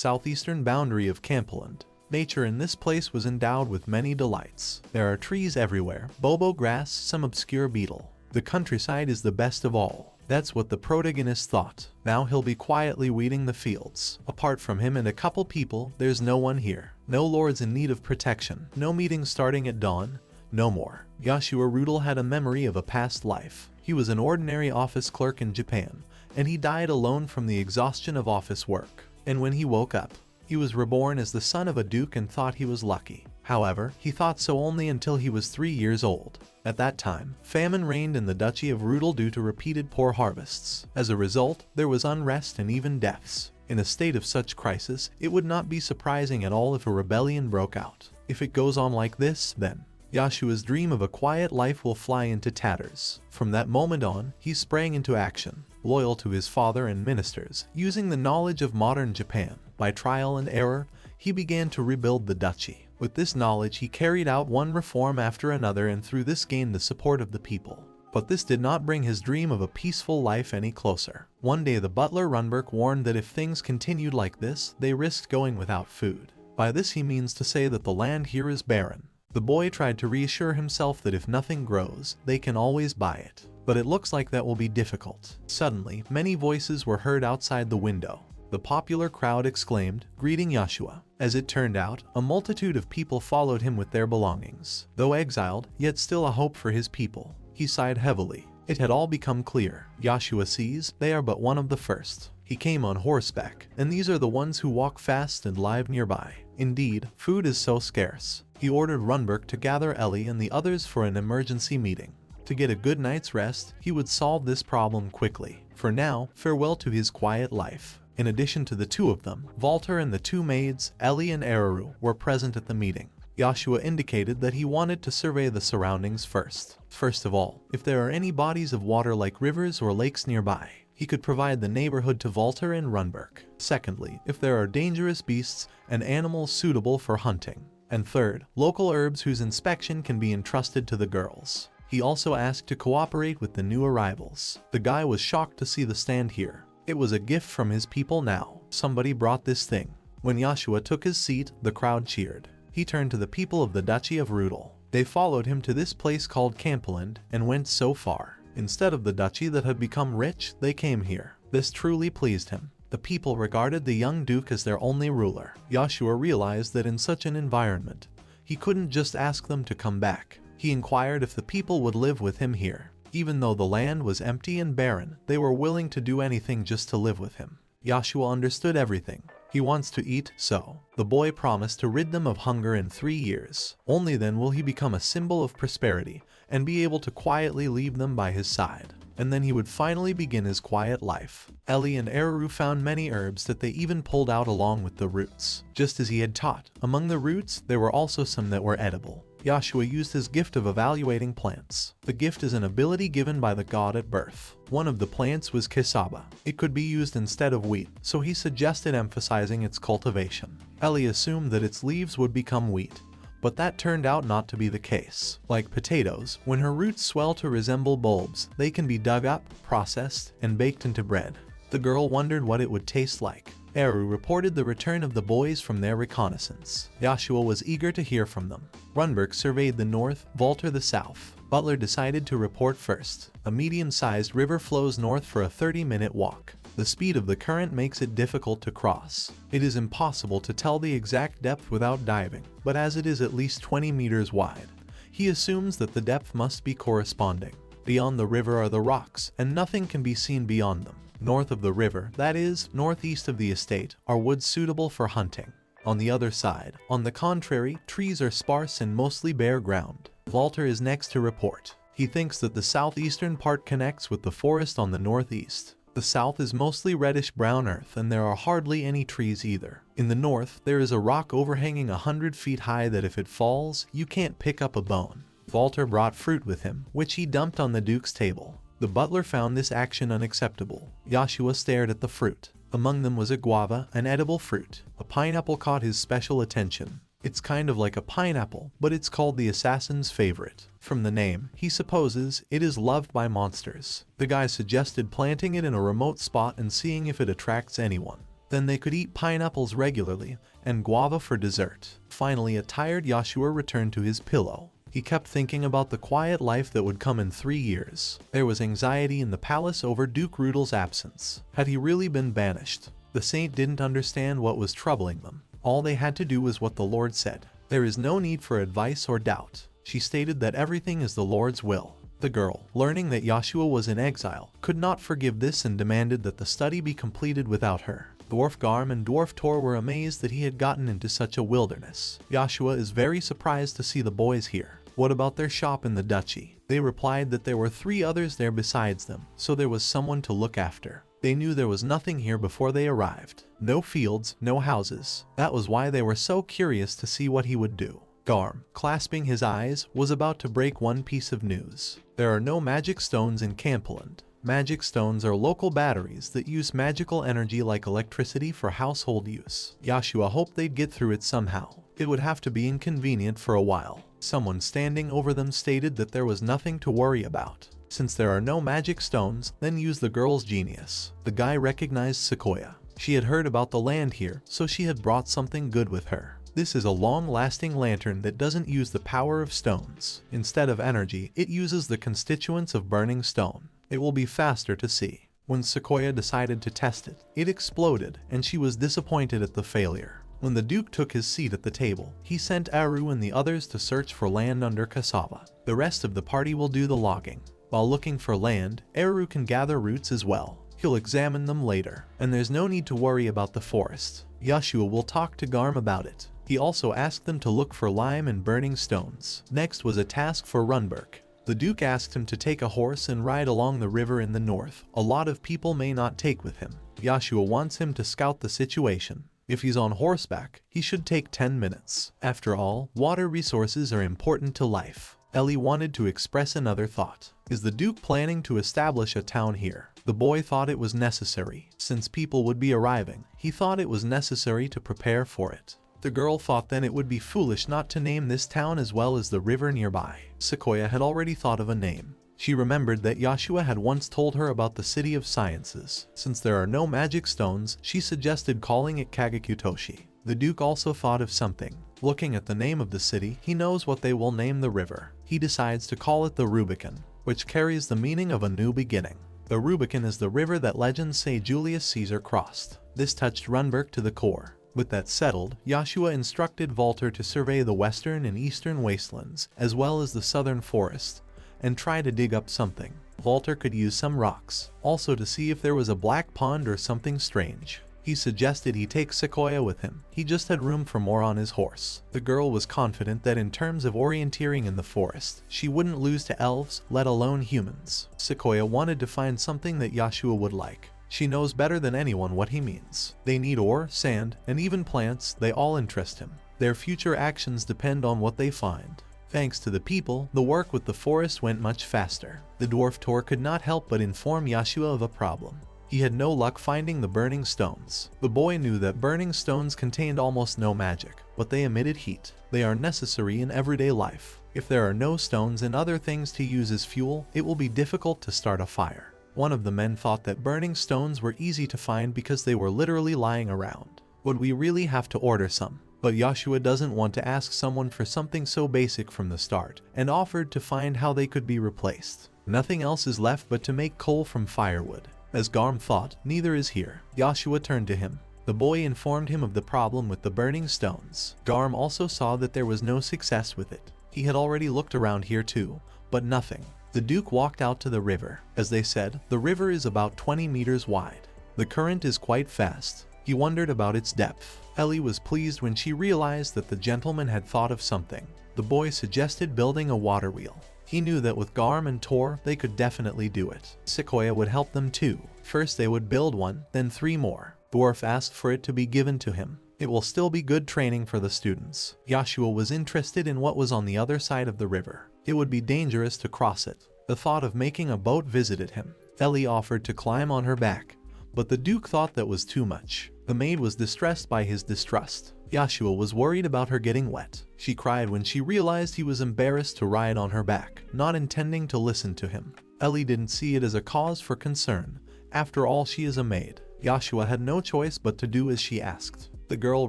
southeastern boundary of Campland. Nature in this place was endowed with many delights. There are trees everywhere, bobo grass, some obscure beetle. The countryside is the best of all. That's what the protagonist thought. Now he'll be quietly weeding the fields. Apart from him and a couple people, there's no one here. No lords in need of protection. No meetings starting at dawn. No more. Yoshua Rudel had a memory of a past life. He was an ordinary office clerk in Japan, and he died alone from the exhaustion of office work. And when he woke up, he was reborn as the son of a duke and thought he was lucky. However, he thought so only until he was 3 years old. At that time, famine reigned in the Duchy of Rudel due to repeated poor harvests. As a result, there was unrest and even deaths. In a state of such crisis, it would not be surprising at all if a rebellion broke out. If it goes on like this, then Yoshua's dream of a quiet life will fly into tatters. From that moment on, he sprang into action, loyal to his father and ministers, using the knowledge of modern Japan. By trial and error, he began to rebuild the duchy. With this knowledge, he carried out one reform after another and through this gained the support of the people. But this did not bring his dream of a peaceful life any closer. One day the butler Runberg warned that if things continued like this, they risked going without food. By this he means to say that the land here is barren. The boy tried to reassure himself that if nothing grows, they can always buy it. But it looks like that will be difficult. Suddenly, many voices were heard outside the window. The popular crowd exclaimed, greeting Yoshua. As it turned out, a multitude of people followed him with their belongings. Though exiled, yet still a hope for his people. He sighed heavily. It had all become clear. Yoshua sees, they are but one of the first. He came on horseback, and these are the ones who walk fast and live nearby. Indeed, food is so scarce. He ordered Runberg to gather Ellie and the others for an emergency meeting. To get a good night's rest, he would solve this problem quickly. For now, farewell to his quiet life. In addition to the two of them, Walter and the two maids, Ellie and Araru, were present at the meeting. Yoshua indicated that he wanted to survey the surroundings first. First of all, if there are any bodies of water like rivers or lakes nearby, he could provide the neighborhood to Walter and Runberg. Secondly, if there are dangerous beasts and animals suitable for hunting. And third, local herbs whose inspection can be entrusted to the girls. He also asked to cooperate with the new arrivals. The guy was shocked to see the stand here. It was a gift from his people now. Somebody brought this thing. When Yoshua took his seat, the crowd cheered. He turned to the people of the Duchy of Rudel. They followed him to this place called Campland and went so far. Instead of the duchy that had become rich, they came here. This truly pleased him. The people regarded the young duke as their only ruler. Yoshua realized that in such an environment, he couldn't just ask them to come back. He inquired if the people would live with him here. Even though the land was empty and barren, they were willing to do anything just to live with him. Yoshua understood everything. He wants to eat, so the boy promised to rid them of hunger in 3 years. Only then will he become a symbol of prosperity and be able to quietly leave them by his side. And then he would finally begin his quiet life. Ellie and Araru found many herbs that they even pulled out along with the roots. Just as he had taught, among the roots there were also some that were edible. Yoshua used his gift of evaluating plants. The gift is an ability given by the god at birth. One of the plants was cassava. It could be used instead of wheat, so he suggested emphasizing its cultivation. Ellie assumed that its leaves would become wheat, but that turned out not to be the case. Like potatoes, when her roots swell to resemble bulbs, they can be dug up, processed, and baked into bread. The girl wondered what it would taste like. Eru reported the return of the boys from their reconnaissance. Yoshua was eager to hear from them. Runberg surveyed the north, Walter the south. Butler decided to report first. A medium-sized river flows north for a 30-minute walk. The speed of the current makes it difficult to cross. It is impossible to tell the exact depth without diving, but as it is at least 20 meters wide, he assumes that the depth must be corresponding. Beyond the river are the rocks, and nothing can be seen beyond them. North of the river, that is, northeast of the estate, are woods suitable for hunting. On the other side, on the contrary, trees are sparse and mostly bare ground. Walter is next to report. He thinks that the southeastern part connects with the forest on the northeast. The south is mostly reddish-brown earth and there are hardly any trees either. In the north, there is a rock overhanging 100 feet high that if it falls, you can't pick up a bone. Walter brought fruit with him, which he dumped on the duke's table. The butler found this action unacceptable. Yoshua stared at the fruit. Among them was a guava, an edible fruit. A pineapple caught his special attention. It's kind of like a pineapple, but it's called the assassin's favorite. From the name, he supposes it is loved by monsters. The guy suggested planting it in a remote spot and seeing if it attracts anyone. Then they could eat pineapples regularly and guava for dessert. Finally, a tired Yoshua returned to his pillow. He kept thinking about the quiet life that would come in 3 years. There was anxiety in the palace over Duke Rudel's absence. Had he really been banished? The saint didn't understand what was troubling them. All they had to do was what the Lord said. There is no need for advice or doubt. She stated that everything is the Lord's will. The girl, learning that Yoshua was in exile, could not forgive this and demanded that the study be completed without her. Dwarf Garm and Dwarf Tor were amazed that he had gotten into such a wilderness. Yoshua is very surprised to see the boys here. What about their shop in the duchy? They replied that there were 3 others there besides them, so there was someone to look after. They knew there was nothing here before they arrived. No fields, no houses. That was why they were so curious to see what he would do. Garm, clasping his eyes, was about to break one piece of news. There are no magic stones in Campland. Magic stones are local batteries that use magical energy like electricity for household use. Yoshua hoped they'd get through it somehow. It would have to be inconvenient for a while. Someone standing over them stated that there was nothing to worry about. Since there are no magic stones, then use the girl's genius. The guy recognized Sequoia. She had heard about the land here, so she had brought something good with her. This is a long-lasting lantern that doesn't use the power of stones. Instead of energy, it uses the constituents of burning stone. It will be faster to see. When Sequoia decided to test it, it exploded, and she was disappointed at the failure. When the Duke took his seat at the table, he sent Aru and the others to search for land under cassava. The rest of the party will do the logging. While looking for land, Aru can gather roots as well. He'll examine them later, and there's no need to worry about the forest. Yoshua will talk to Garm about it. He also asked them to look for lime and burning stones. Next was a task for Runberg. The Duke asked him to take a horse and ride along the river in the north. A lot of people may not take with him. Yoshua wants him to scout the situation. If he's on horseback, he should take 10 minutes. After all, water resources are important to life. Ellie wanted to express another thought. Is the Duke planning to establish a town here? The boy thought it was necessary. Since people would be arriving, he thought it was necessary to prepare for it. The girl thought then it would be foolish not to name this town as well as the river nearby. Sequoia had already thought of a name. She remembered that Yoshua had once told her about the City of Sciences. Since there are no magic stones, she suggested calling it Kagakutoshi. The Duke also thought of something. Looking at the name of the city, he knows what they will name the river. He decides to call it the Rubicon, which carries the meaning of a new beginning. The Rubicon is the river that legends say Julius Caesar crossed. This touched Runberg to the core. With that settled, Yoshua instructed Walter to survey the western and eastern wastelands, as well as the southern forest, and try to dig up something. Walter could use some rocks, also to see if there was a black pond or something strange. He suggested he take Sequoia with him. He just had room for more on his horse. The girl was confident that in terms of orienteering in the forest, she wouldn't lose to elves, let alone humans. Sequoia wanted to find something that Yoshua would like. She knows better than anyone what he means. They need ore, sand, and even plants. They all interest him. Their future actions depend on what they find. Thanks to the people, the work with the forest went much faster. The dwarf Tor could not help but inform Yoshua of a problem. He had no luck finding the burning stones. The boy knew that burning stones contained almost no magic, but they emitted heat. They are necessary in everyday life. If there are no stones and other things to use as fuel, it will be difficult to start a fire. One of the men thought that burning stones were easy to find because they were literally lying around. Would we really have to order some? But Yoshua doesn't want to ask someone for something so basic from the start, and offered to find how they could be replaced. Nothing else is left but to make coal from firewood. As Garm thought, neither is here. Yoshua turned to him. The boy informed him of the problem with the burning stones. Garm also saw that there was no success with it. He had already looked around here too, but nothing. The Duke walked out to the river. As they said, the river is about 20 meters wide. The current is quite fast. He wondered about its depth. Ellie was pleased when she realized that the gentleman had thought of something. The boy suggested building a water wheel. He knew that with Garm and Tor, they could definitely do it. Sequoia would help them too. First they would build one, then 3 more. Dwarf asked for it to be given to him. It will still be good training for the students. Yoshua was interested in what was on the other side of the river. It would be dangerous to cross it. The thought of making a boat visited him. Ellie offered to climb on her back, but the Duke thought that was too much. The maid was distressed by his distrust. Yoshua was worried about her getting wet. She cried when she realized he was embarrassed to ride on her back, not intending to listen to him. Ellie didn't see it as a cause for concern. After all, she is a maid. Yoshua had no choice but to do as she asked. The girl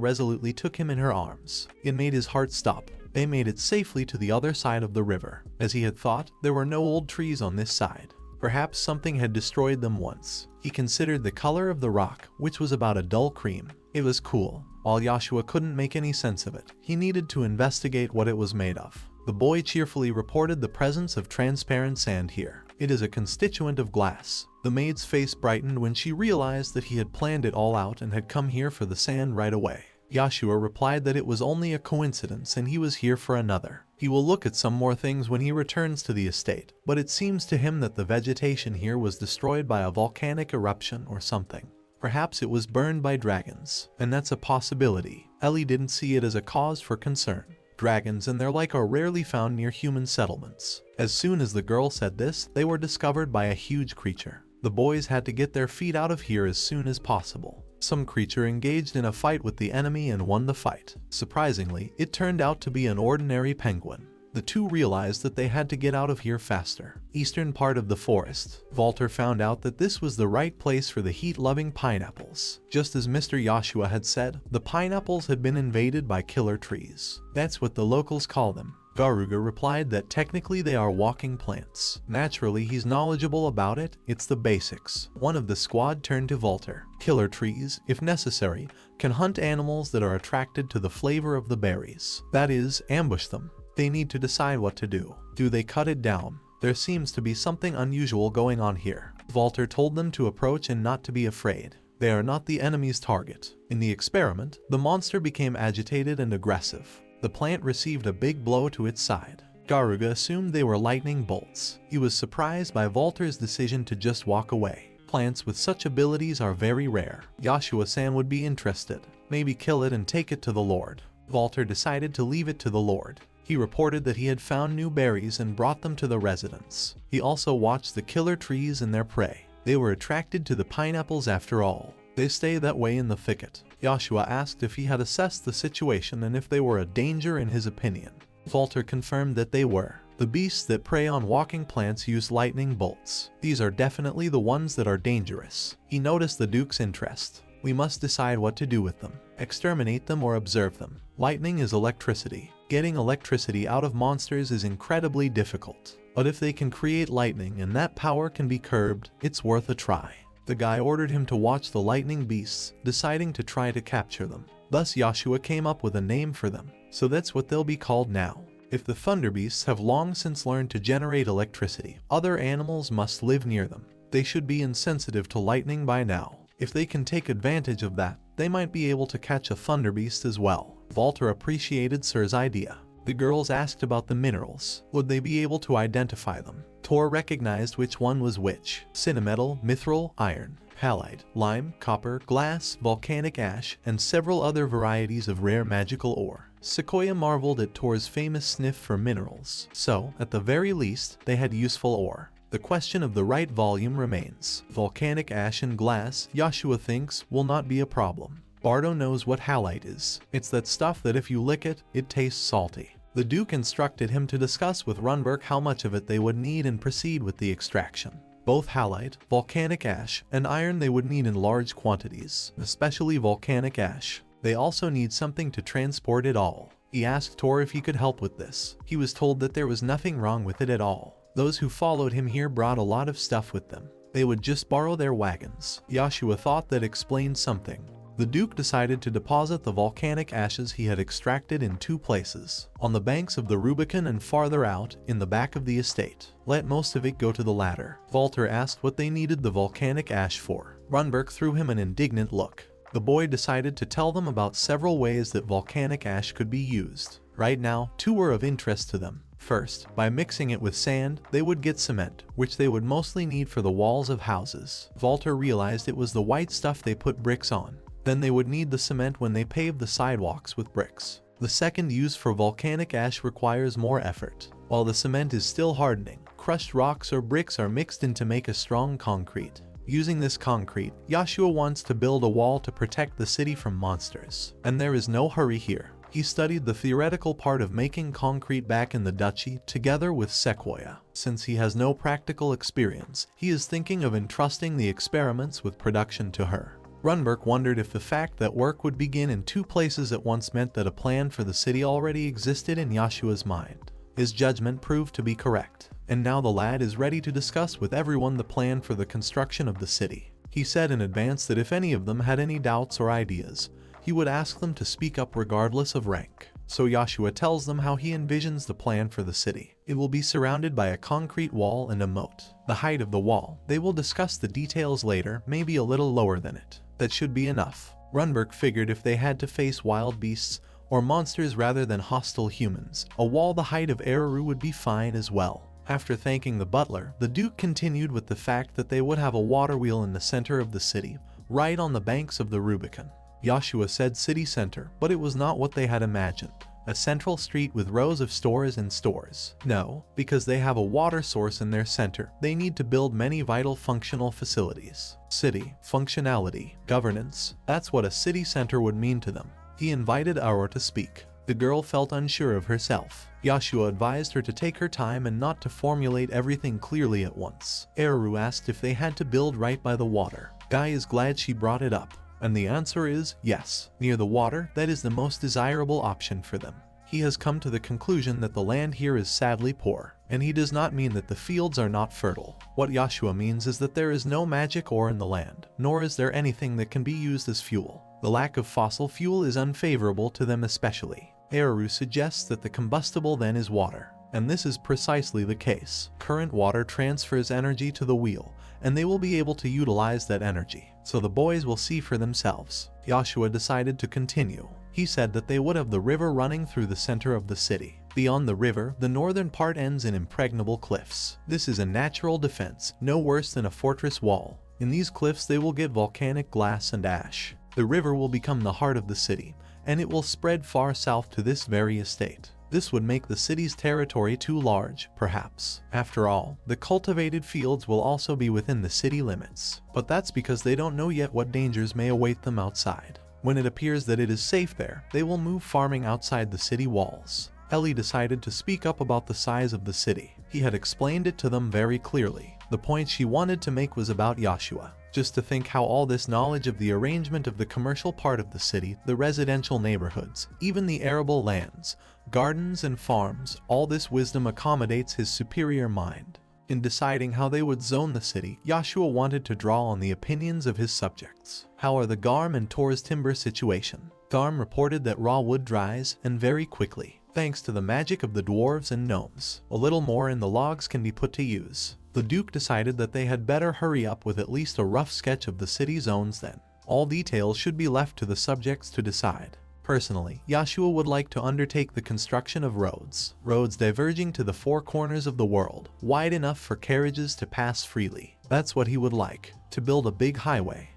resolutely took him in her arms. It made his heart stop. They made it safely to the other side of the river. As he had thought, there were no old trees on this side. Perhaps something had destroyed them once. He considered the color of the rock, which was about a dull cream. It was cool. While Yoshua couldn't make any sense of it, he needed to investigate what it was made of. The boy cheerfully reported the presence of transparent sand here. It is a constituent of glass. The maid's face brightened when she realized that he had planned it all out and had come here for the sand right away. Yoshua replied that it was only a coincidence and he was here for another. He will look at some more things when he returns to the estate, but it seems to him that the vegetation here was destroyed by a volcanic eruption or something. Perhaps it was burned by dragons, and that's a possibility. Ellie didn't see it as a cause for concern. Dragons and their like are rarely found near human settlements. As soon as the girl said this, they were discovered by a huge creature. The boys had to get their feet out of here as soon as possible. Some creature engaged in a fight with the enemy and won the fight. Surprisingly, it turned out to be an ordinary penguin. The two realized that they had to get out of here faster. Eastern part of the forest. Walter found out that this was the right place for the heat-loving pineapples. Just as Mr. Yoshua had said, the pineapples had been invaded by killer trees. That's what the locals call them. Garuga replied that technically they are walking plants. Naturally, he's knowledgeable about it. It's the basics. One of the squad turned to Walter. Killer trees, if necessary, can hunt animals that are attracted to the flavor of the berries. That is, ambush them. They need to decide what to do. Do they cut it down? There seems to be something unusual going on here. Walter told them to approach and not to be afraid. They are not the enemy's target. In the experiment, the monster became agitated and aggressive. The plant received a big blow to its side. Garuga assumed they were lightning bolts. He was surprised by Walter's decision to just walk away. Plants with such abilities are very rare. Yoshua-san would be interested. Maybe kill it and take it to the Lord. Walter decided to leave it to the Lord. He reported that he had found new berries and brought them to the residents. He also watched the killer trees and their prey. They were attracted to the pineapples after all. They stay that way in the thicket. Yoshua asked if he had assessed the situation and if they were a danger in his opinion. Walter confirmed that they were. The beasts that prey on walking plants use lightning bolts. These are definitely the ones that are dangerous. He noticed the Duke's interest. We must decide what to do with them. Exterminate them or observe them. Lightning is electricity. Getting electricity out of monsters is incredibly difficult. But if they can create lightning and that power can be curbed, it's worth a try. The guy ordered him to watch the lightning beasts, deciding to try to capture them. Thus Yoshua came up with a name for them. So that's what they'll be called now. If the thunderbeasts have long since learned to generate electricity, other animals must live near them. They should be insensitive to lightning by now. If they can take advantage of that, they might be able to catch a thunderbeast as well. Walter appreciated Sir's idea. The girls asked about the minerals. Would they be able to identify them? Tor recognized which one was which. Cinnametal, mithril, iron, halide, lime, copper, glass, volcanic ash, and several other varieties of rare magical ore. Sequoia marveled at Tor's famous sniff for minerals. So, at the very least, they had useful ore. The question of the right volume remains. Volcanic ash and glass, Yoshua thinks, will not be a problem. Bardo knows what halite is. It's that stuff that if you lick it, it tastes salty. The Duke instructed him to discuss with Runberg how much of it they would need and proceed with the extraction. Both halite, volcanic ash, and iron they would need in large quantities, especially volcanic ash. They also need something to transport it all. He asked Tor if he could help with this. He was told that there was nothing wrong with it at all. Those who followed him here brought a lot of stuff with them. They would just borrow their wagons. Yoshua thought that explained something. The Duke decided to deposit the volcanic ashes he had extracted in two places, on the banks of the Rubicon and farther out, in the back of the estate. Let most of it go to the latter. Walter asked what they needed the volcanic ash for. Runberg threw him an indignant look. The boy decided to tell them about several ways that volcanic ash could be used. Right now, two were of interest to them. First, by mixing it with sand, they would get cement, which they would mostly need for the walls of houses. Walter realized it was the white stuff they put bricks on. Then they would need the cement when they paved the sidewalks with bricks. The second use for volcanic ash requires more effort. While the cement is still hardening, crushed rocks or bricks are mixed in to make a strong concrete. Using this concrete, Yoshua wants to build a wall to protect the city from monsters. And there is no hurry here. He studied the theoretical part of making concrete back in the duchy together with Sequoia. Since he has no practical experience, he is thinking of entrusting the experiments with production to her. Runberg wondered if the fact that work would begin in two places at once meant that a plan for the city already existed in Yoshua's mind. His judgment proved to be correct, and now the lad is ready to discuss with everyone the plan for the construction of the city. He said in advance that if any of them had any doubts or ideas, he would ask them to speak up regardless of rank. So Yoshua tells them how he envisions the plan for the city. It will be surrounded by a concrete wall and a moat. The height of the wall, they will discuss the details later, maybe a little lower than it. That should be enough. Runberg figured if they had to face wild beasts or monsters rather than hostile humans, a wall the height of Araru would be fine as well. After thanking the butler, the Duke continued with the fact that they would have a waterwheel in the center of the city, right on the banks of the Rubicon. Yoshua said city center, but it was not what they had imagined. A central street with rows of stores and stores. No, because they have a water source in their center, they need to build many vital functional facilities. City, functionality, governance, that's what a city center would mean to them. He invited Aurora to speak. The girl felt unsure of herself. Yoshua advised her to take her time and not to formulate everything clearly at once. Araru asked if they had to build right by the water. Guy is glad she brought it up. And the answer is yes. Near the water, that is the most desirable option for them. He has come to the conclusion that the land here is sadly poor, and he does not mean that the fields are not fertile. What Yoshua means is that there is no magic ore in the land, nor is there anything that can be used as fuel. The lack of fossil fuel is unfavorable to them especially. Araru suggests that the combustible then is water, and this is precisely the case. Current water transfers energy to the wheel, and they will be able to utilize that energy. So the boys will see for themselves. Yoshua decided to continue. He said that they would have the river running through the center of the city. Beyond the river, the northern part ends in impregnable cliffs. This is a natural defense, no worse than a fortress wall. In these cliffs they will get volcanic glass and ash. The river will become the heart of the city, and it will spread far south to this very estate. This would make the city's territory too large, perhaps. After all, the cultivated fields will also be within the city limits. But that's because they don't know yet what dangers may await them outside. When it appears that it is safe there, they will move farming outside the city walls. Ellie decided to speak up about the size of the city. He had explained it to them very clearly. The point she wanted to make was about Yoshua. Just to think how all this knowledge of the arrangement of the commercial part of the city, the residential neighborhoods, even the arable lands, gardens and farms, all this wisdom accommodates his superior mind. In deciding how they would zone the city, Yoshua wanted to draw on the opinions of his subjects. How are the Garm and Tor's timber situation? Garm reported that raw wood dries, and very quickly, thanks to the magic of the dwarves and gnomes. A little more and the logs can be put to use. The Duke decided that they had better hurry up with at least a rough sketch of the city zones then. All details should be left to the subjects to decide. Personally, Yoshua would like to undertake the construction of roads diverging to the four corners of the world, wide enough for carriages to pass freely. That's what he would like, to build a big highway.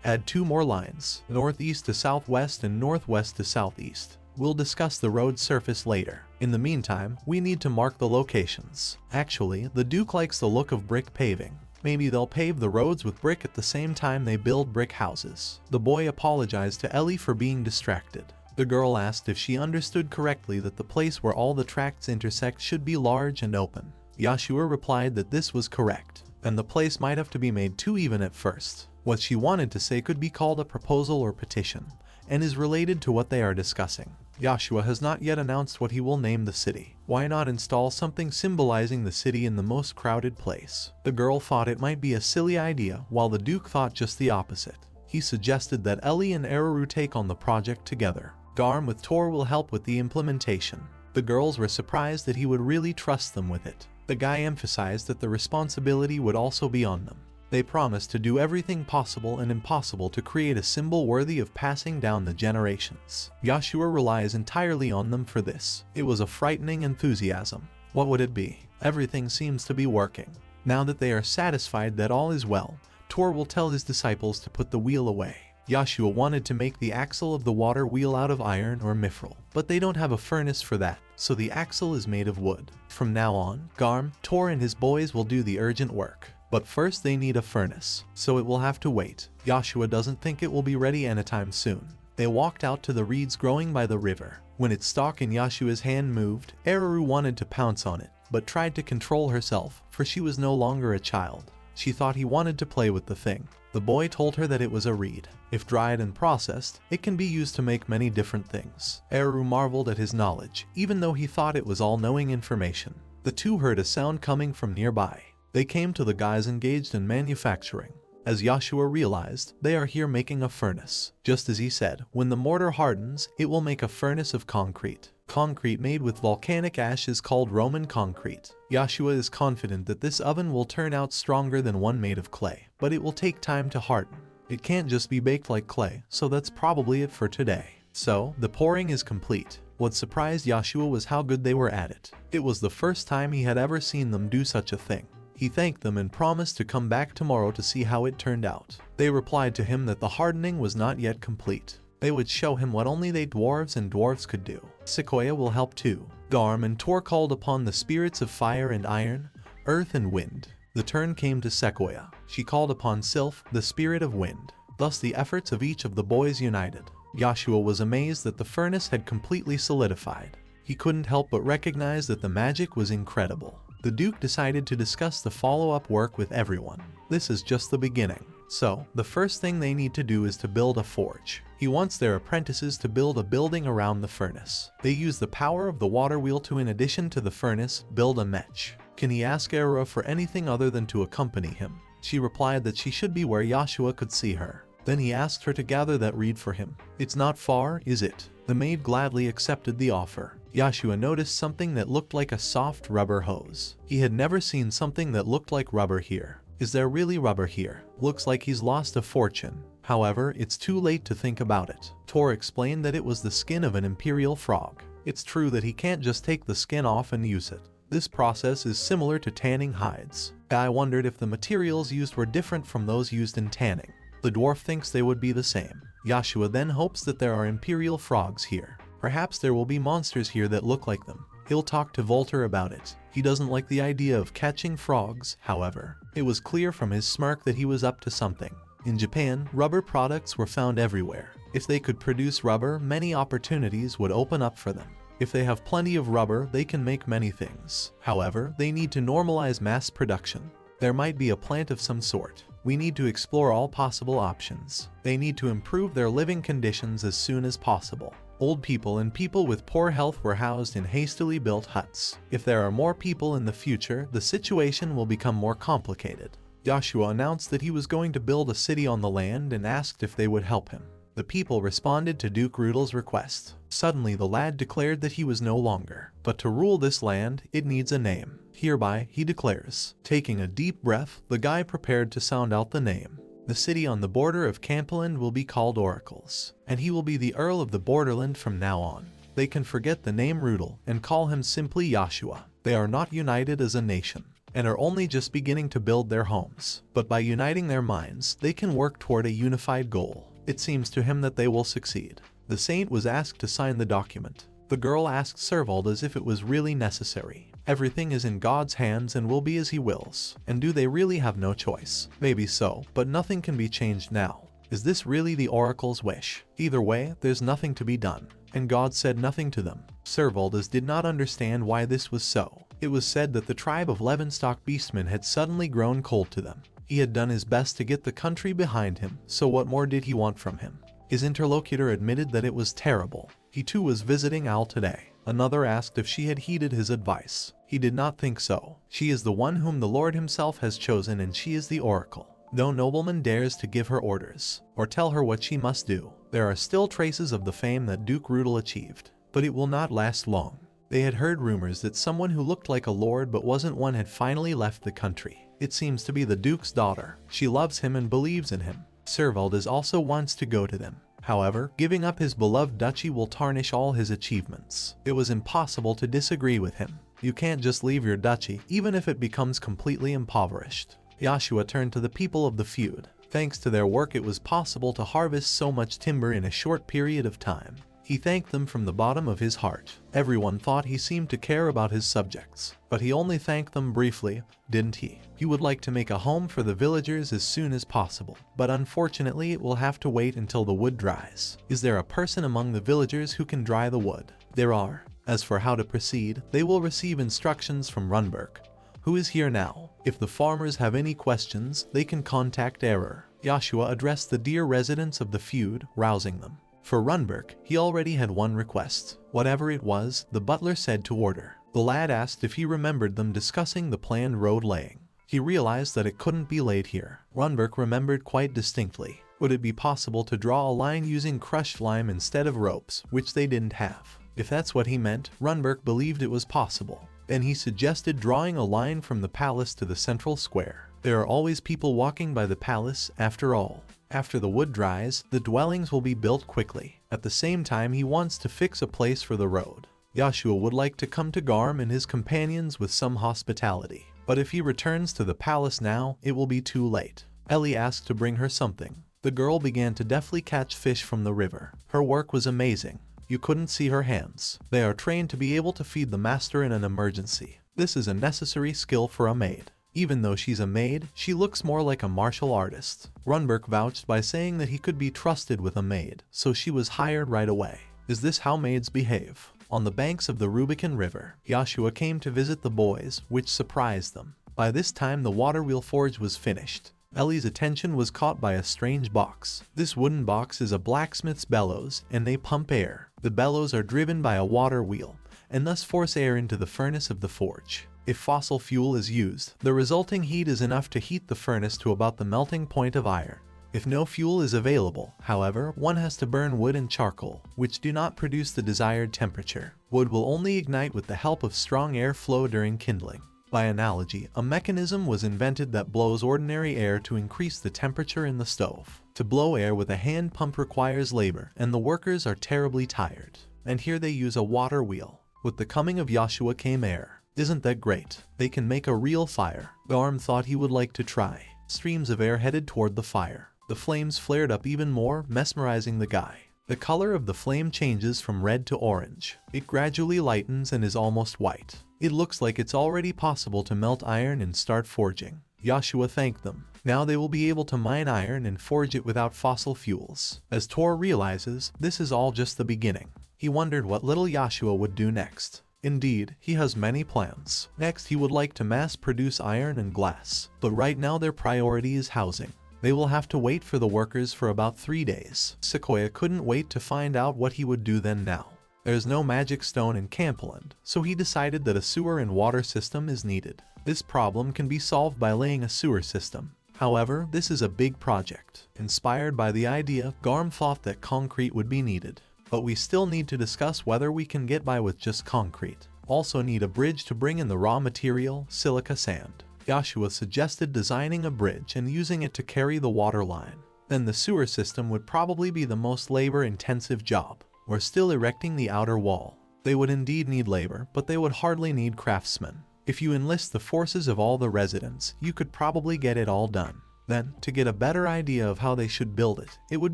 Add 2 more lines, northeast to southwest and northwest to southeast. We'll discuss the road surface later. In the meantime, we need to mark the locations. Actually, the Duke likes the look of brick paving. Maybe they'll pave the roads with brick at the same time they build brick houses. The boy apologized to Ellie for being distracted. The girl asked if she understood correctly that the place where all the tracts intersect should be large and open. Yoshua replied that this was correct, and the place might have to be made too even at first. What she wanted to say could be called a proposal or petition, and is related to what they are discussing. Yoshua has not yet announced what he will name the city. Why not install something symbolizing the city in the most crowded place? The girl thought it might be a silly idea, while the Duke thought just the opposite. He suggested that Ellie and Araru take on the project together. Garm with Tor will help with the implementation. The girls were surprised that he would really trust them with it. The guy emphasized that the responsibility would also be on them. They promised to do everything possible and impossible to create a symbol worthy of passing down the generations. Yoshua relies entirely on them for this. It was a frightening enthusiasm. What would it be? Everything seems to be working. Now that they are satisfied that all is well, Tor will tell his disciples to put the wheel away. Yoshua wanted to make the axle of the water wheel out of iron or mithril, but they don't have a furnace for that, so the axle is made of wood. From now on, Garm, Tor and his boys will do the urgent work. But first they need a furnace, so it will have to wait. Yoshua doesn't think it will be ready anytime soon. They walked out to the reeds growing by the river. When its stalk in Yoshua's hand moved, Araru wanted to pounce on it, but tried to control herself, for she was no longer a child. She thought he wanted to play with the thing. The boy told her that it was a reed. If dried and processed, it can be used to make many different things. Eru marveled at his knowledge, even though he thought it was all-knowing information. The two heard a sound coming from nearby. They came to the guys engaged in manufacturing. As Yoshua realized, they are here making a furnace. Just as he said, when the mortar hardens, it will make a furnace of concrete. Concrete made with volcanic ash is called Roman concrete. Yoshua is confident that this oven will turn out stronger than one made of clay, but it will take time to harden. It can't just be baked like clay, so that's probably it for today. So, the pouring is complete. What surprised Yoshua was how good they were at it. It was the first time he had ever seen them do such a thing. He thanked them and promised to come back tomorrow to see how it turned out. They replied to him that the hardening was not yet complete. They would show him what only they dwarves could do. Sequoia will help too. Garm and Tor called upon the spirits of fire and iron, earth and wind. The turn came to Sequoia. She called upon Sylph, the spirit of wind. Thus the efforts of each of the boys united. Yoshua was amazed that the furnace had completely solidified. He couldn't help but recognize that the magic was incredible. The Duke decided to discuss the follow-up work with everyone. This is just the beginning. So, the first thing they need to do is to build a forge. He wants their apprentices to build a building around the furnace. They use the power of the waterwheel to, in addition to the furnace, build a mech. Can he ask Era for anything other than to accompany him? She replied that she should be where Yoshua could see her. Then he asked her to gather that reed for him. It's not far, is it? The maid gladly accepted the offer. Yoshua noticed something that looked like a soft rubber hose. He had never seen something that looked like rubber here. Is there really rubber here? Looks like he's lost a fortune. However, it's too late to think about it. Tor explained that it was the skin of an imperial frog. It's true that he can't just take the skin off and use it. This process is similar to tanning hides. I wondered if the materials used were different from those used in tanning. The dwarf thinks they would be the same. Yoshua then hopes that there are imperial frogs here. Perhaps there will be monsters here that look like them. He'll talk to Volter about it. He doesn't like the idea of catching frogs, however. It was clear from his smirk that he was up to something. In Japan, rubber products were found everywhere. If they could produce rubber, many opportunities would open up for them. If they have plenty of rubber, they can make many things. However, they need to normalize mass production. There might be a plant of some sort. We need to explore all possible options. They need to improve their living conditions as soon as possible. Old people and people with poor health were housed in hastily built huts. If there are more people in the future, the situation will become more complicated. Yoshua announced that he was going to build a city on the land and asked if they would help him. The people responded to Duke Rudel's request. Suddenly the lad declared that he was no longer. But to rule this land, it needs a name. Hereby, he declares. Taking a deep breath, the guy prepared to sound out the name. The city on the border of Campland will be called Oracles, and he will be the Earl of the Borderland from now on. They can forget the name Rudel and call him simply Yoshua. They are not united as a nation, and are only just beginning to build their homes. But by uniting their minds, they can work toward a unified goal. It seems to him that they will succeed. The saint was asked to sign the document. The girl asked Servald as if it was really necessary. Everything is in God's hands and will be as he wills. And do they really have no choice? Maybe so, but nothing can be changed now. Is this really the oracle's wish? Either way, there's nothing to be done. And God said nothing to them. Servald did not understand why this was so. It was said that the tribe of Levenstock beastmen had suddenly grown cold to them. He had done his best to get the country behind him, so what more did he want from him? His interlocutor admitted that it was terrible. He too was visiting Al today. Another asked if she had heeded his advice. He did not think so. She is the one whom the Lord himself has chosen, and she is the oracle. No nobleman dares to give her orders, or tell her what she must do. There are still traces of the fame that Duke Rudel achieved, but it will not last long. They had heard rumors that someone who looked like a lord but wasn't one had finally left the country. It seems to be the Duke's daughter. She loves him and believes in him. Servald also wants to go to them. However, giving up his beloved duchy will tarnish all his achievements. It was impossible to disagree with him. You can't just leave your duchy, even if it becomes completely impoverished. Yoshua turned to the people of the feud. Thanks to their work, it was possible to harvest so much timber in a short period of time. He thanked them from the bottom of his heart. Everyone thought he seemed to care about his subjects, but he only thanked them briefly, didn't he? He would like to make a home for the villagers as soon as possible, but unfortunately it will have to wait until the wood dries. Is there a person among the villagers who can dry the wood? There are. As for how to proceed, they will receive instructions from Runberg. Who is here now? If the farmers have any questions, they can contact Error. Yoshua addressed the dear residents of the feud, rousing them. For Runberg, he already had one request. Whatever it was, the butler said to order. The lad asked if he remembered them discussing the planned road laying. He realized that it couldn't be laid here. Runberg remembered quite distinctly. Would it be possible to draw a line using crushed lime instead of ropes, which they didn't have? If that's what he meant, Runberg believed it was possible. Then he suggested drawing a line from the palace to the central square. There are always people walking by the palace, after all. After the wood dries, the dwellings will be built quickly. At the same time, he wants to fix a place for the road. Yoshua would like to come to Garm and his companions with some hospitality. But if he returns to the palace now, it will be too late. Ellie asked to bring her something. The girl began to deftly catch fish from the river. Her work was amazing. You couldn't see her hands. They are trained to be able to feed the master in an emergency. This is a necessary skill for a maid. Even though she's a maid, she looks more like a martial artist. Runberg vouched by saying that he could be trusted with a maid, so she was hired right away. Is this how maids behave? On the banks of the Rubicon River, Yoshua came to visit the boys, which surprised them. By this time the waterwheel forge was finished. Ellie's attention was caught by a strange box. This wooden box is a blacksmith's bellows, and they pump air. The bellows are driven by a water wheel, and thus force air into the furnace of the forge. If fossil fuel is used, the resulting heat is enough to heat the furnace to about the melting point of iron. If no fuel is available, however, one has to burn wood and charcoal, which do not produce the desired temperature. Wood will only ignite with the help of strong air flow during kindling. By analogy, a mechanism was invented that blows ordinary air to increase the temperature in the stove. To blow air with a hand pump requires labor, and the workers are terribly tired. And here they use a water wheel. With the coming of Yoshua came air. Isn't that great? They can make a real fire. Garm thought he would like to try. Streams of air headed toward the fire. The flames flared up even more, mesmerizing the guy. The color of the flame changes from red to orange. It gradually lightens and is almost white. It looks like it's already possible to melt iron and start forging. Yoshua thanked them. Now they will be able to mine iron and forge it without fossil fuels. As Tor realizes, this is all just the beginning. He wondered what little Yoshua would do next. Indeed, he has many plans. Next, he would like to mass produce iron and glass. But right now their priority is housing. They will have to wait for the workers for about 3 days. Sequoia couldn't wait to find out what he would do then now. There's no magic stone in Campland, so he decided that a sewer and water system is needed. This problem can be solved by laying a sewer system. However, this is a big project. Inspired by the idea, Garm thought that concrete would be needed. But we still need to discuss whether we can get by with just concrete. Also need a bridge to bring in the raw material, silica sand. Yoshua suggested designing a bridge and using it to carry the water line. Then the sewer system would probably be the most labor-intensive job. We're still erecting the outer wall. They would indeed need labor, but they would hardly need craftsmen. If you enlist the forces of all the residents, you could probably get it all done. Then, to get a better idea of how they should build it, it would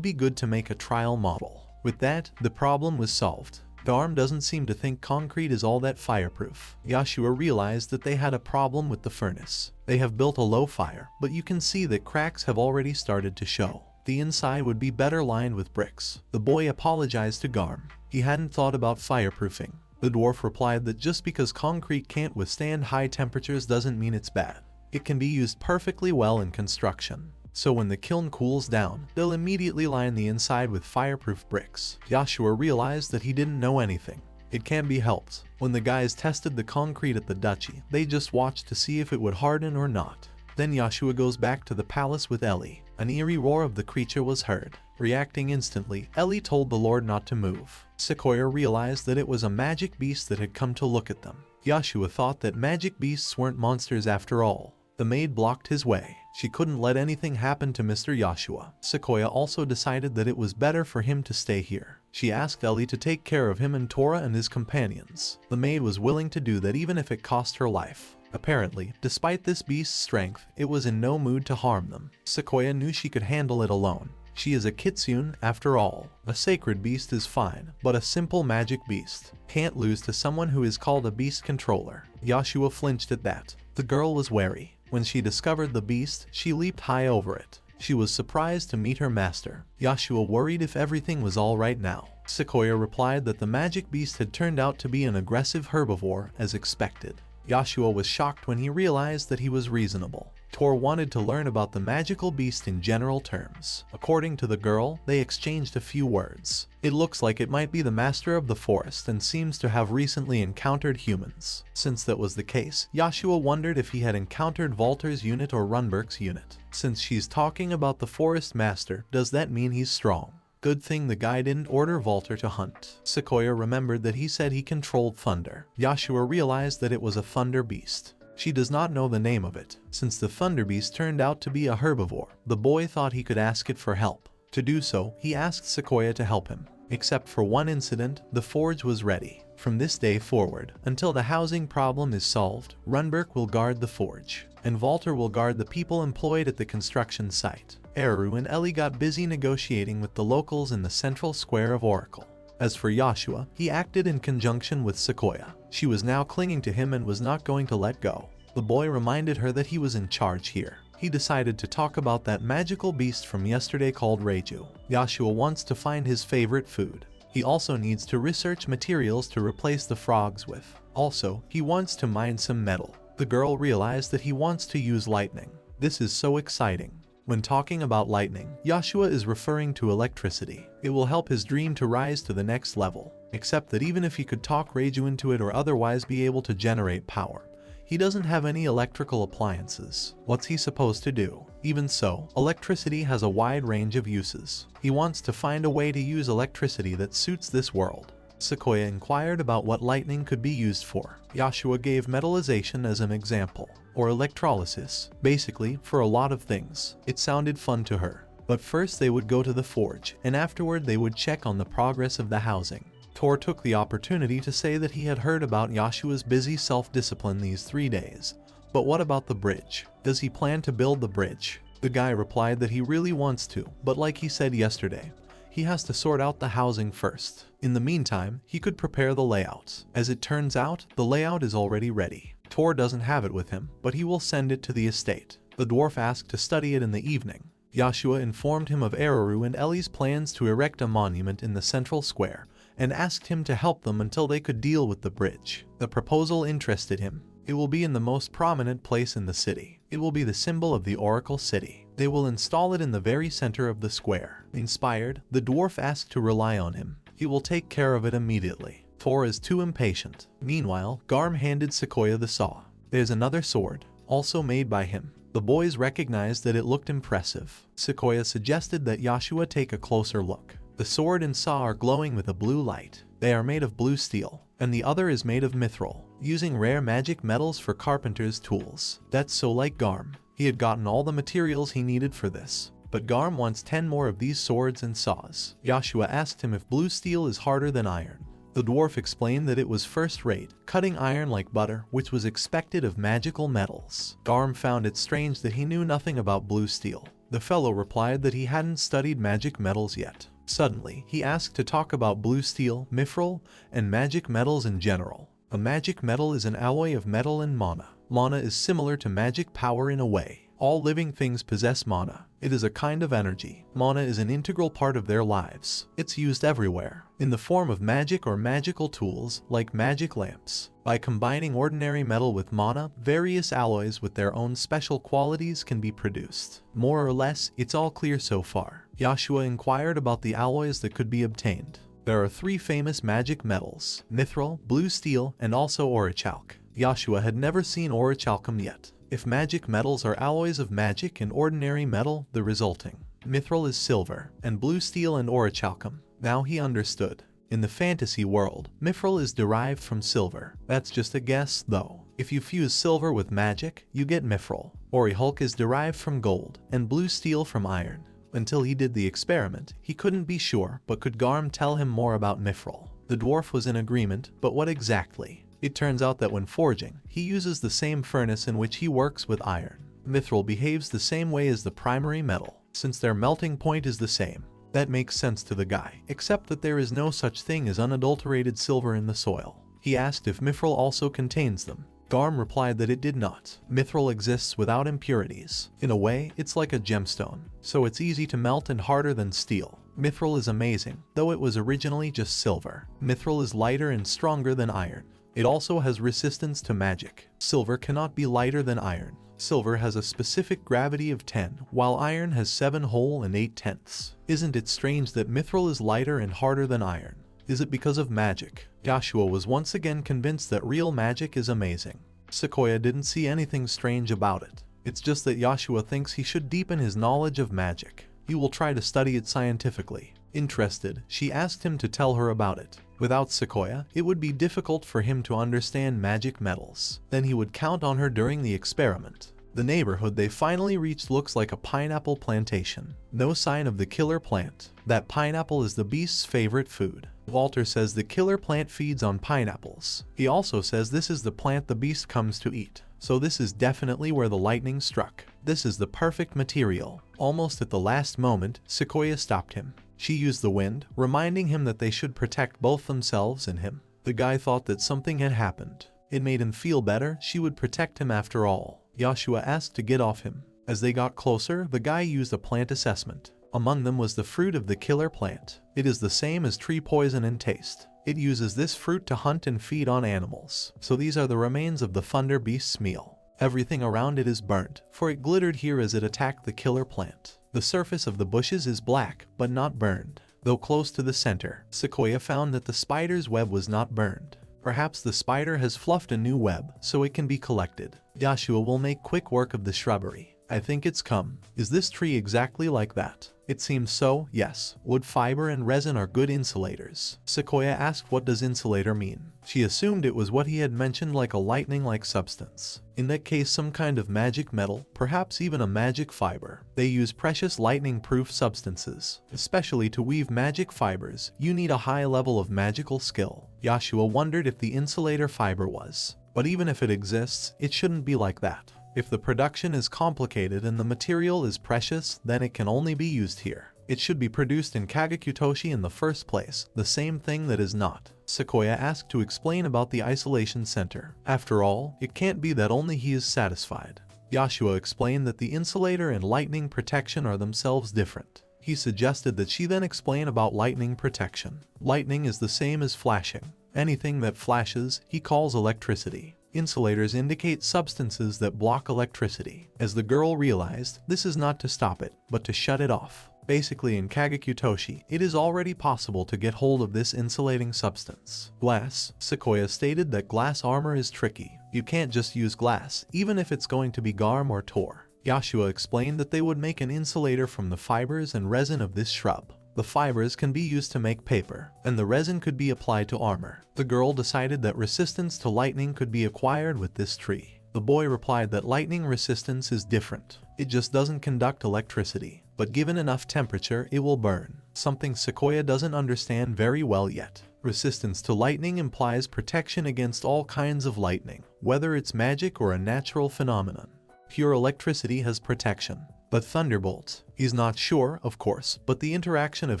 be good to make a trial model. With that, the problem was solved. Garm doesn't seem to think concrete is all that fireproof. Yoshua realized that they had a problem with the furnace. They have built a low fire, but you can see that cracks have already started to show. The inside would be better lined with bricks. The boy apologized to Garm. He hadn't thought about fireproofing. The dwarf replied that just because concrete can't withstand high temperatures doesn't mean it's bad. It can be used perfectly well in construction. So when the kiln cools down, they'll immediately line the inside with fireproof bricks. Yoshua realized that he didn't know anything. It can't be helped. When the guys tested the concrete at the duchy, they just watched to see if it would harden or not. Then Yoshua goes back to the palace with Ellie. An eerie roar of the creature was heard. Reacting instantly, Ellie told the Lord not to move. Sequoia realized that it was a magic beast that had come to look at them. Yoshua thought that magic beasts weren't monsters after all. The maid blocked his way. She couldn't let anything happen to Mr. Yoshua. Sequoia also decided that it was better for him to stay here. She asked Ellie to take care of him and Tora and his companions. The maid was willing to do that even if it cost her life. Apparently, despite this beast's strength, it was in no mood to harm them. Sequoia knew she could handle it alone. She is a kitsune, after all. A sacred beast is fine, but a simple magic beast can't lose to someone who is called a beast controller. Yoshua flinched at that. The girl was wary. When she discovered the beast, she leaped high over it. She was surprised to meet her master. Yoshua worried if everything was all right now. Sequoia replied that the magic beast had turned out to be an aggressive herbivore, as expected. Yoshua was shocked when he realized that he was reasonable. Tor wanted to learn about the magical beast in general terms. According to the girl, they exchanged a few words. It looks like it might be the master of the forest and seems to have recently encountered humans. Since that was the case, Yoshua wondered if he had encountered Walter's unit or Runberg's unit. Since she's talking about the forest master, does that mean he's strong? Good thing the guy didn't order Walter to hunt. Sequoia remembered that he said he controlled thunder. Yoshua realized that it was a thunderbeast. She does not know the name of it. Since the thunderbeast turned out to be a herbivore, the boy thought he could ask it for help. To do so, he asked Sequoia to help him. Except for one incident, the forge was ready. From this day forward, until the housing problem is solved, Runberg will guard the forge, and Walter will guard the people employed at the construction site. Eru and Ellie got busy negotiating with the locals in the central square of Oracle. As for Yoshua, he acted in conjunction with Sequoia. She was now clinging to him and was not going to let go. The boy reminded her that he was in charge here. He decided to talk about that magical beast from yesterday called Reiju. Yoshua wants to find his favorite food. He also needs to research materials to replace the frogs with. Also, he wants to mine some metal. The girl realized that he wants to use lightning. This is so exciting. When talking about lightning, Yoshua is referring to electricity. It will help his dream to rise to the next level. Except that even if he could talk Reiju into it or otherwise be able to generate power, he doesn't have any electrical appliances. What's he supposed to do? Even so, electricity has a wide range of uses. He wants to find a way to use electricity that suits this world. Sequoia inquired about what lightning could be used for. Yoshua gave metallization as an example, or electrolysis, basically for a lot of things. It sounded fun to her. But first they would go to the forge, and afterward they would check on the progress of the housing. Tor took the opportunity to say that he had heard about Yoshua's busy self-discipline these 3 days. But what about the bridge? Does he plan to build the bridge? The guy replied that he really wants to, but like he said yesterday, he has to sort out the housing first. In the meantime, he could prepare the layouts. As it turns out, the layout is already ready. Tor doesn't have it with him, but he will send it to the estate. The dwarf asked to study it in the evening. Yoshua informed him of Eru and Ellie's plans to erect a monument in the central square, and asked him to help them until they could deal with the bridge. The proposal interested him. It will be in the most prominent place in the city. It will be the symbol of the Oracle City. They will install it in the very center of the square. Inspired, the dwarf asked to rely on him. He will take care of it immediately. Tor is too impatient. Meanwhile, Garm handed Sequoia the saw. There's another sword, also made by him. The boys recognized that it looked impressive. Sequoia suggested that Yoshua take a closer look. The sword and saw are glowing with a blue light. They are made of blue steel, and the other is made of mithril, using rare magic metals for carpenter's tools. That's so like Garm. He had gotten all the materials he needed for this. But Garm wants 10 more of these swords and saws. Yoshua asked him if blue steel is harder than iron. The dwarf explained that it was first-rate, cutting iron like butter, which was expected of magical metals. Garm found it strange that he knew nothing about blue steel. The fellow replied that he hadn't studied magic metals yet. Suddenly, he asked to talk about blue steel, mithril, and magic metals in general. A magic metal is an alloy of metal and mana. Mana is similar to magic power in a way. All living things possess mana. It is a kind of energy. Mana is an integral part of their lives. It's used everywhere, in the form of magic or magical tools, like magic lamps. By combining ordinary metal with mana, various alloys with their own special qualities can be produced. More or less, it's all clear so far. Yoshua inquired about the alloys that could be obtained. There are 3 famous magic metals: mithril, blue steel, and also orichalc. Yoshua had never seen orichalcum yet. If magic metals are alloys of magic and ordinary metal, the resulting mithril is silver, and blue steel and orichalcum. Now he understood. In the fantasy world, mithril is derived from silver. That's just a guess, though. If you fuse silver with magic, you get mithril. Orichalc is derived from gold, and blue steel from iron. Until he did the experiment, he couldn't be sure, but could Garm tell him more about mithril? The dwarf was in agreement, but what exactly? It turns out that when forging, he uses the same furnace in which he works with iron. Mithril behaves the same way as the primary metal, since their melting point is the same. That makes sense to the guy, except that there is no such thing as unadulterated silver in the soil. He asked if mithril also contains them. Garm replied that it did not. Mithril exists without impurities. In a way, it's like a gemstone, so it's easy to melt and harder than steel. Mithril is amazing, though it was originally just silver. Mithril is lighter and stronger than iron. It also has resistance to magic. Silver cannot be lighter than iron. Silver has a specific gravity of 10, while iron has 7 whole and 8 tenths. Isn't it strange that mithril is lighter and harder than iron? Is it because of magic? Yoshua was once again convinced that real magic is amazing. Sequoia didn't see anything strange about it. It's just that Yoshua thinks he should deepen his knowledge of magic. He will try to study it scientifically. Interested, she asked him to tell her about it. Without Sequoia, it would be difficult for him to understand magic metals. Then he would count on her during the experiment. The neighborhood they finally reached looks like a pineapple plantation. No sign of the killer plant. That pineapple is the beast's favorite food. Walter says the killer plant feeds on pineapples. He also says this is the plant the beast comes to eat. So this is definitely where the lightning struck. This is the perfect material. Almost at the last moment, Sequoia stopped him. She used the wind, reminding him that they should protect both themselves and him. The guy thought that something had happened. It made him feel better. She would protect him after all. Yoshua asked to get off him. As they got closer, the guy used a plant assessment. Among them was the fruit of the killer plant. It is the same as tree poison in taste. It uses this fruit to hunt and feed on animals. So these are the remains of the thunderbeast's meal. Everything around it is burnt, for it glittered here as it attacked the killer plant. The surface of the bushes is black, but not burned. Though close to the center, Sequoia found that the spider's web was not burned. Perhaps the spider has fluffed a new web, so it can be collected. Yoshua will make quick work of the shrubbery. I think it's come. Is this tree exactly like that? It seems so, yes. Wood fiber and resin are good insulators. Sequoia asked what does insulator mean. She assumed it was what he had mentioned, like a lightning-like substance. In that case, some kind of magic metal, perhaps even a magic fiber. They use precious lightning-proof substances. Especially to weave magic fibers, you need a high level of magical skill. Yoshua wondered if the insulator fiber was. But even if it exists, it shouldn't be like that. If the production is complicated and the material is precious, then it can only be used here. It should be produced in Kagakutoshi in the first place, the same thing that is not. Sequoia asked to explain about the isolation center. After all, it can't be that only he is satisfied. Yoshua explained that the insulator and lightning protection are themselves different. He suggested that she then explain about lightning protection. Lightning is the same as flashing. Anything that flashes, he calls electricity. Insulators indicate substances that block electricity. As the girl realized, this is not to stop it, but to shut it off. Basically, in Kagakutoshi, it is already possible to get hold of this insulating substance. Glass. Sequoia stated that glass armor is tricky. You can't just use glass, even if it's going to be garm or tor. Yoshua explained that they would make an insulator from the fibers and resin of this shrub. The fibers can be used to make paper, and the resin could be applied to armor. The girl decided that resistance to lightning could be acquired with this tree. The boy replied that lightning resistance is different. It just doesn't conduct electricity, but given enough temperature, it will burn. Something Sequoia doesn't understand very well yet. Resistance to lightning implies protection against all kinds of lightning, whether it's magic or a natural phenomenon. Pure electricity has protection. But thunderbolts, he's not sure, of course, but the interaction of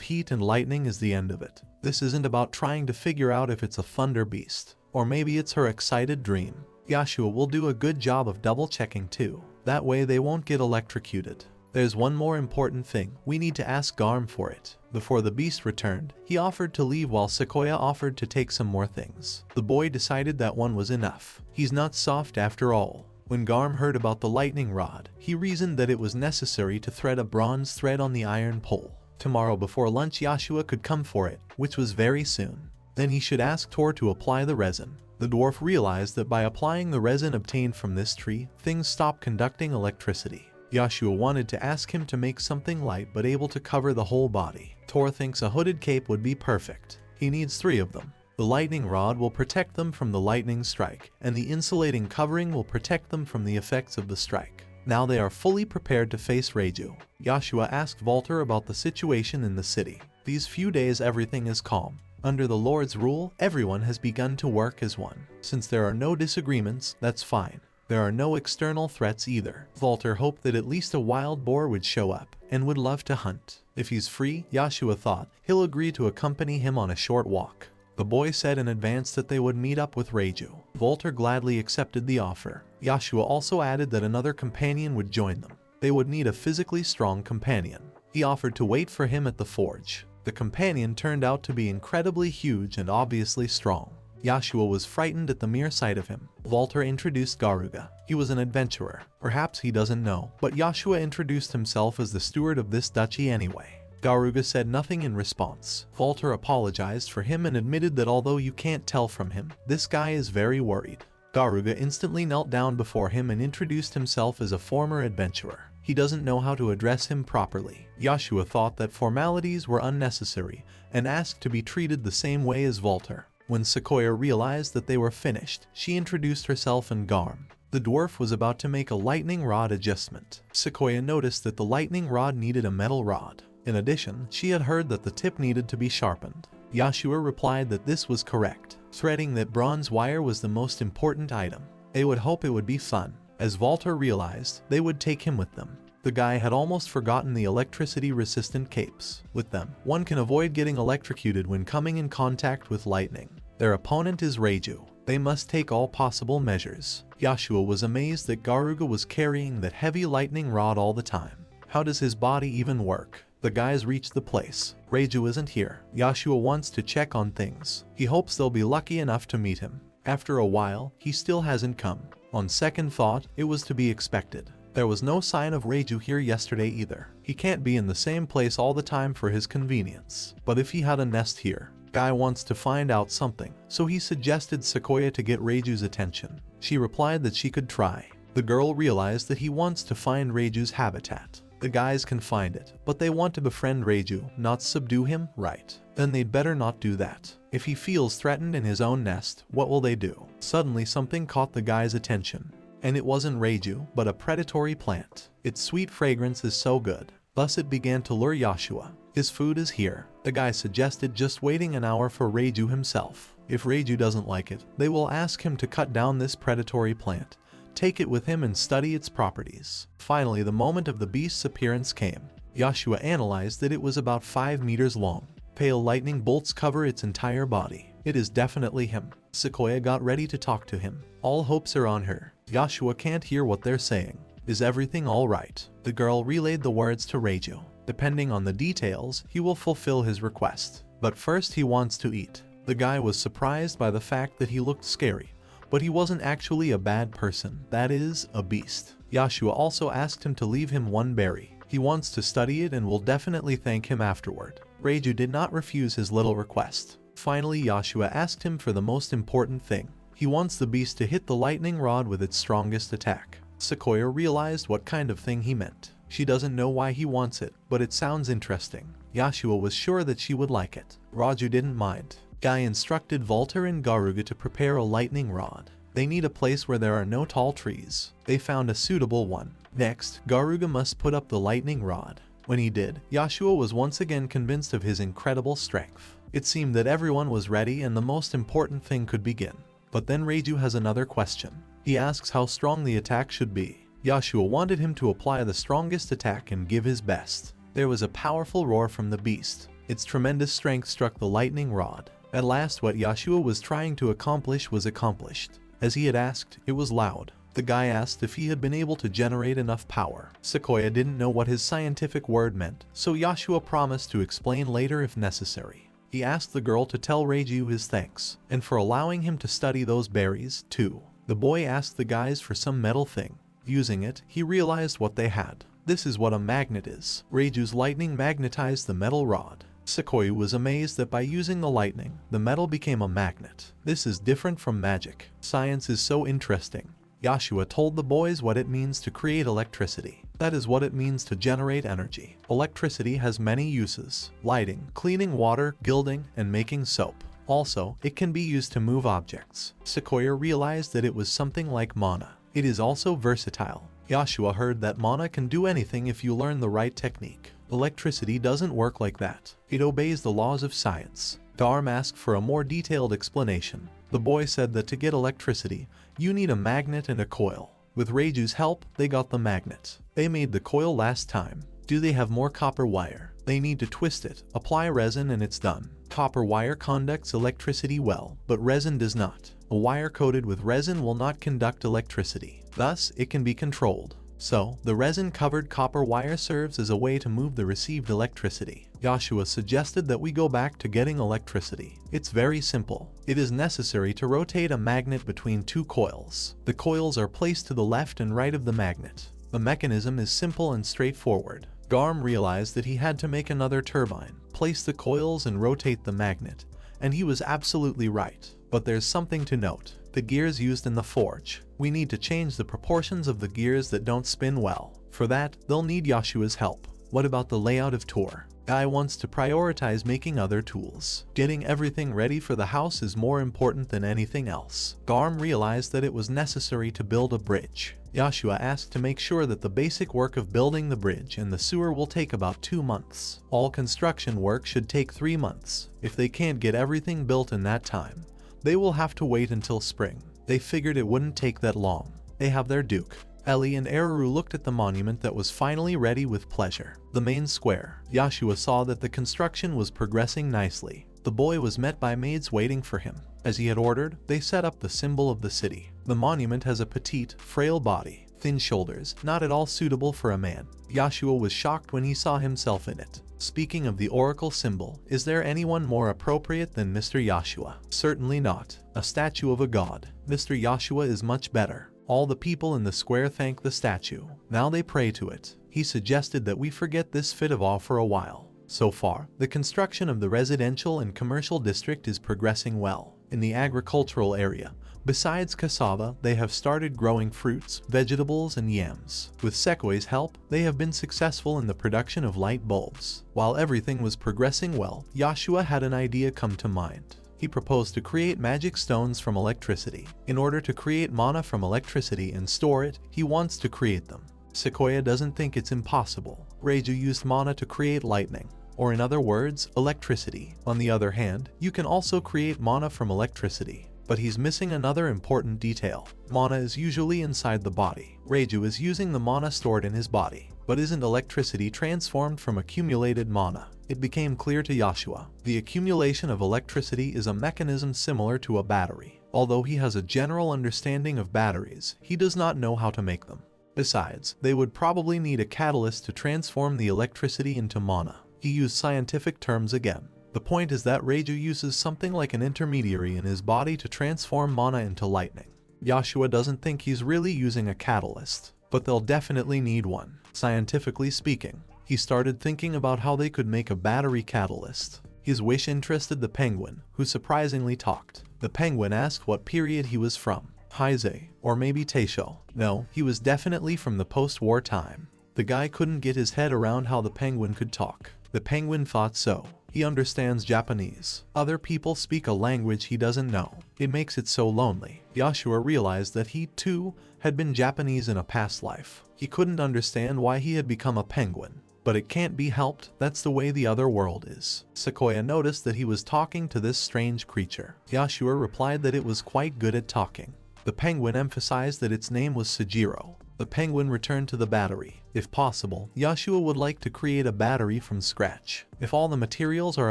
heat and lightning is the end of it. This isn't about trying to figure out if it's a thunderbeast, or maybe it's her excited dream. Yoshua will do a good job of double-checking too. That way they won't get electrocuted. There's one more important thing. We need to ask Garm for it. Before the beast returned, he offered to leave while Sequoia offered to take some more things. The boy decided that one was enough. He's not soft after all. When Garm heard about the lightning rod, he reasoned that it was necessary to thread a bronze thread on the iron pole. Tomorrow before lunch Yoshua could come for it, which was very soon. Then he should ask Tor to apply the resin. The dwarf realized that by applying the resin obtained from this tree, things stopped conducting electricity. Yoshua wanted to ask him to make something light but able to cover the whole body. Tor thinks a hooded cape would be perfect. He needs 3 of them. The lightning rod will protect them from the lightning strike, and the insulating covering will protect them from the effects of the strike. Now they are fully prepared to face Reiju. Yoshua asked Walter about the situation in the city. These few days everything is calm. Under the Lord's rule, everyone has begun to work as one. Since there are no disagreements, that's fine. There are no external threats either. Walter hoped that at least a wild boar would show up, and would love to hunt. If he's free, Yoshua thought, he'll agree to accompany him on a short walk. The boy said in advance that they would meet up with Reiju. Walter gladly accepted the offer. Yoshua also added that another companion would join them. They would need a physically strong companion. He offered to wait for him at the forge. The companion turned out to be incredibly huge and obviously strong. Yoshua was frightened at the mere sight of him. Walter introduced Garuga. He was an adventurer. Perhaps he doesn't know, but Yoshua introduced himself as the steward of this duchy anyway. Garuga said nothing in response. Walter apologized for him and admitted that although you can't tell from him, this guy is very worried. Garuga instantly knelt down before him and introduced himself as a former adventurer. He doesn't know how to address him properly. Yoshua thought that formalities were unnecessary and asked to be treated the same way as Walter. When Sequoia realized that they were finished, she introduced herself and Garm. The dwarf was about to make a lightning rod adjustment. Sequoia noticed that the lightning rod needed a metal rod. In addition, she had heard that the tip needed to be sharpened. Yoshua replied that this was correct, threading that bronze wire was the most important item. They would hope it would be fun. As Walter realized, they would take him with them. The guy had almost forgotten the electricity-resistant capes. With them, one can avoid getting electrocuted when coming in contact with lightning. Their opponent is Reiju. They must take all possible measures. Yoshua was amazed that Garuga was carrying that heavy lightning rod all the time. How does his body even work? The guys reach the place. Reiju isn't here. Yoshua wants to check on things. He hopes they'll be lucky enough to meet him. After a while, he still hasn't come. On second thought, it was to be expected. There was no sign of Reiju here yesterday either. He can't be in the same place all the time for his convenience. But if he had a nest here, Guy wants to find out something, so he suggested Sequoia to get Reiju's attention. She replied that she could try. The girl realized that he wants to find Reiju's habitat. The guys can find it, but they want to befriend Reiju, not subdue him, right? Then they'd better not do that. If he feels threatened in his own nest, what will they do? Suddenly something caught the guy's attention. And it wasn't Reiju, but a predatory plant. Its sweet fragrance is so good. Thus it began to lure Yoshua. His food is here. The guy suggested just waiting an hour for Reiju himself. If Reiju doesn't like it, they will ask him to cut down this predatory plant, take it with him and study its properties. Finally, the moment of the beast's appearance came. Yoshua analyzed that it was about 5 meters long. Pale lightning bolts cover its entire body. It is definitely him. Sequoia got ready to talk to him. All hopes are on her. Yoshua can't hear what they're saying. Is everything all right? The girl relayed the words to Reiju. Depending on the details, he will fulfill his request. But first he wants to eat. The guy was surprised by the fact that he looked scary, but he wasn't actually a bad person, that is, a beast. Yoshua also asked him to leave him one berry. He wants to study it and will definitely thank him afterward. Reiju did not refuse his little request. Finally, Yoshua asked him for the most important thing. He wants the beast to hit the lightning rod with its strongest attack. Sequoia realized what kind of thing he meant. She doesn't know why he wants it, but it sounds interesting. Yoshua was sure that she would like it. Reiju didn't mind. Guy instructed Walter and Garuga to prepare a lightning rod. They need a place where there are no tall trees. They found a suitable one. Next, Garuga must put up the lightning rod. When he did, Yoshua was once again convinced of his incredible strength. It seemed that everyone was ready and the most important thing could begin. But then Reiju has another question. He asks how strong the attack should be. Yoshua wanted him to apply the strongest attack and give his best. There was a powerful roar from the beast. Its tremendous strength struck the lightning rod. At last, what Yoshua was trying to accomplish was accomplished. As he had asked, it was loud. The guy asked if he had been able to generate enough power. Sequoia didn't know what his scientific word meant, so Yoshua promised to explain later if necessary. He asked the girl to tell Reiju his thanks, and for allowing him to study those berries, too. The boy asked the guys for some metal thing. Using it, he realized what they had. This is what a magnet is. Reiju's lightning magnetized the metal rod. Sequoia was amazed that by using the lightning, the metal became a magnet. This is different from magic. Science is so interesting. Yoshua told the boys what it means to create electricity. That is what it means to generate energy. Electricity has many uses: lighting, cleaning water, gilding, and making soap. Also, it can be used to move objects. Sequoia realized that it was something like mana. It is also versatile. Yoshua heard that mana can do anything if you learn the right technique. Electricity doesn't work like that. It obeys the laws of science. Garm asked for a more detailed explanation. The boy said that to get electricity, you need a magnet and a coil. With Reiju's help, they got the magnet. They made the coil last time. Do they have more copper wire? They need to twist it, apply resin, and it's done. Copper wire conducts electricity well, but resin does not. A wire coated with resin will not conduct electricity. Thus, it can be controlled. So, the resin-covered copper wire serves as a way to move the received electricity. Yoshua suggested that we go back to getting electricity. It's very simple. It is necessary to rotate a magnet between two coils. The coils are placed to the left and right of the magnet. The mechanism is simple and straightforward. Garm realized that he had to make another turbine, place the coils and rotate the magnet, and he was absolutely right. But there's something to note. The gears used in the forge. We need to change the proportions of the gears that don't spin well. For that, they'll need Yoshua's help. What about the layout of Tor? Guy wants to prioritize making other tools. Getting everything ready for the house is more important than anything else. Garm realized that it was necessary to build a bridge. Yoshua asked to make sure that the basic work of building the bridge and the sewer will take about 2 months. All construction work should take 3 months. If they can't get everything built in that time, they will have to wait until spring. They figured it wouldn't take that long. They have their duke. Ellie and Eruru looked at the monument that was finally ready with pleasure. The main square. Yoshua saw that the construction was progressing nicely. The boy was met by maids waiting for him. As he had ordered, they set up the symbol of the city. The monument has a petite, frail body, thin shoulders, not at all suitable for a man. Yoshua was shocked when he saw himself in it. Speaking of the oracle symbol, is there anyone more appropriate than Mr. Yoshua? Certainly not. A statue of a god. Mr. Yoshua is much better. All the people in the square thank the statue. Now they pray to it. He suggested that we forget this fit of awe for a while. So far, the construction of the residential and commercial district is progressing well. In the agricultural area, besides cassava, they have started growing fruits, vegetables, and yams. With Sekoi's help, they have been successful in the production of light bulbs. While everything was progressing well, Yoshua had an idea come to mind. He proposed to create magic stones from electricity. In order to create mana from electricity and store it, he wants to create them. Sequoia doesn't think it's impossible. Reiju used mana to create lightning, or in other words, electricity. On the other hand, you can also create mana from electricity. But he's missing another important detail. Mana is usually inside the body. Reiju is using the mana stored in his body. But isn't electricity transformed from accumulated mana? It became clear to Yoshua. The accumulation of electricity is a mechanism similar to a battery. Although he has a general understanding of batteries, he does not know how to make them. Besides, they would probably need a catalyst to transform the electricity into mana. He used scientific terms again. The point is that Reiju uses something like an intermediary in his body to transform mana into lightning. Yoshua doesn't think he's really using a catalyst, but they'll definitely need one. Scientifically speaking, he started thinking about how they could make a battery catalyst. His wish interested the penguin, who surprisingly talked. The penguin asked what period he was from. Heisei, or maybe Taisho. No, he was definitely from the post-war time. The guy couldn't get his head around how the penguin could talk. The penguin thought so. He understands Japanese. Other people speak a language he doesn't know. It makes it so lonely. Yoshua realized that he, too, had been Japanese in a past life. He couldn't understand why he had become a penguin. But it can't be helped, that's the way the other world is. Sequoia noticed that he was talking to this strange creature. Yoshua replied that it was quite good at talking. The penguin emphasized that its name was Sujiro. The penguin returned to the battery. If possible, Yoshua would like to create a battery from scratch. If all the materials are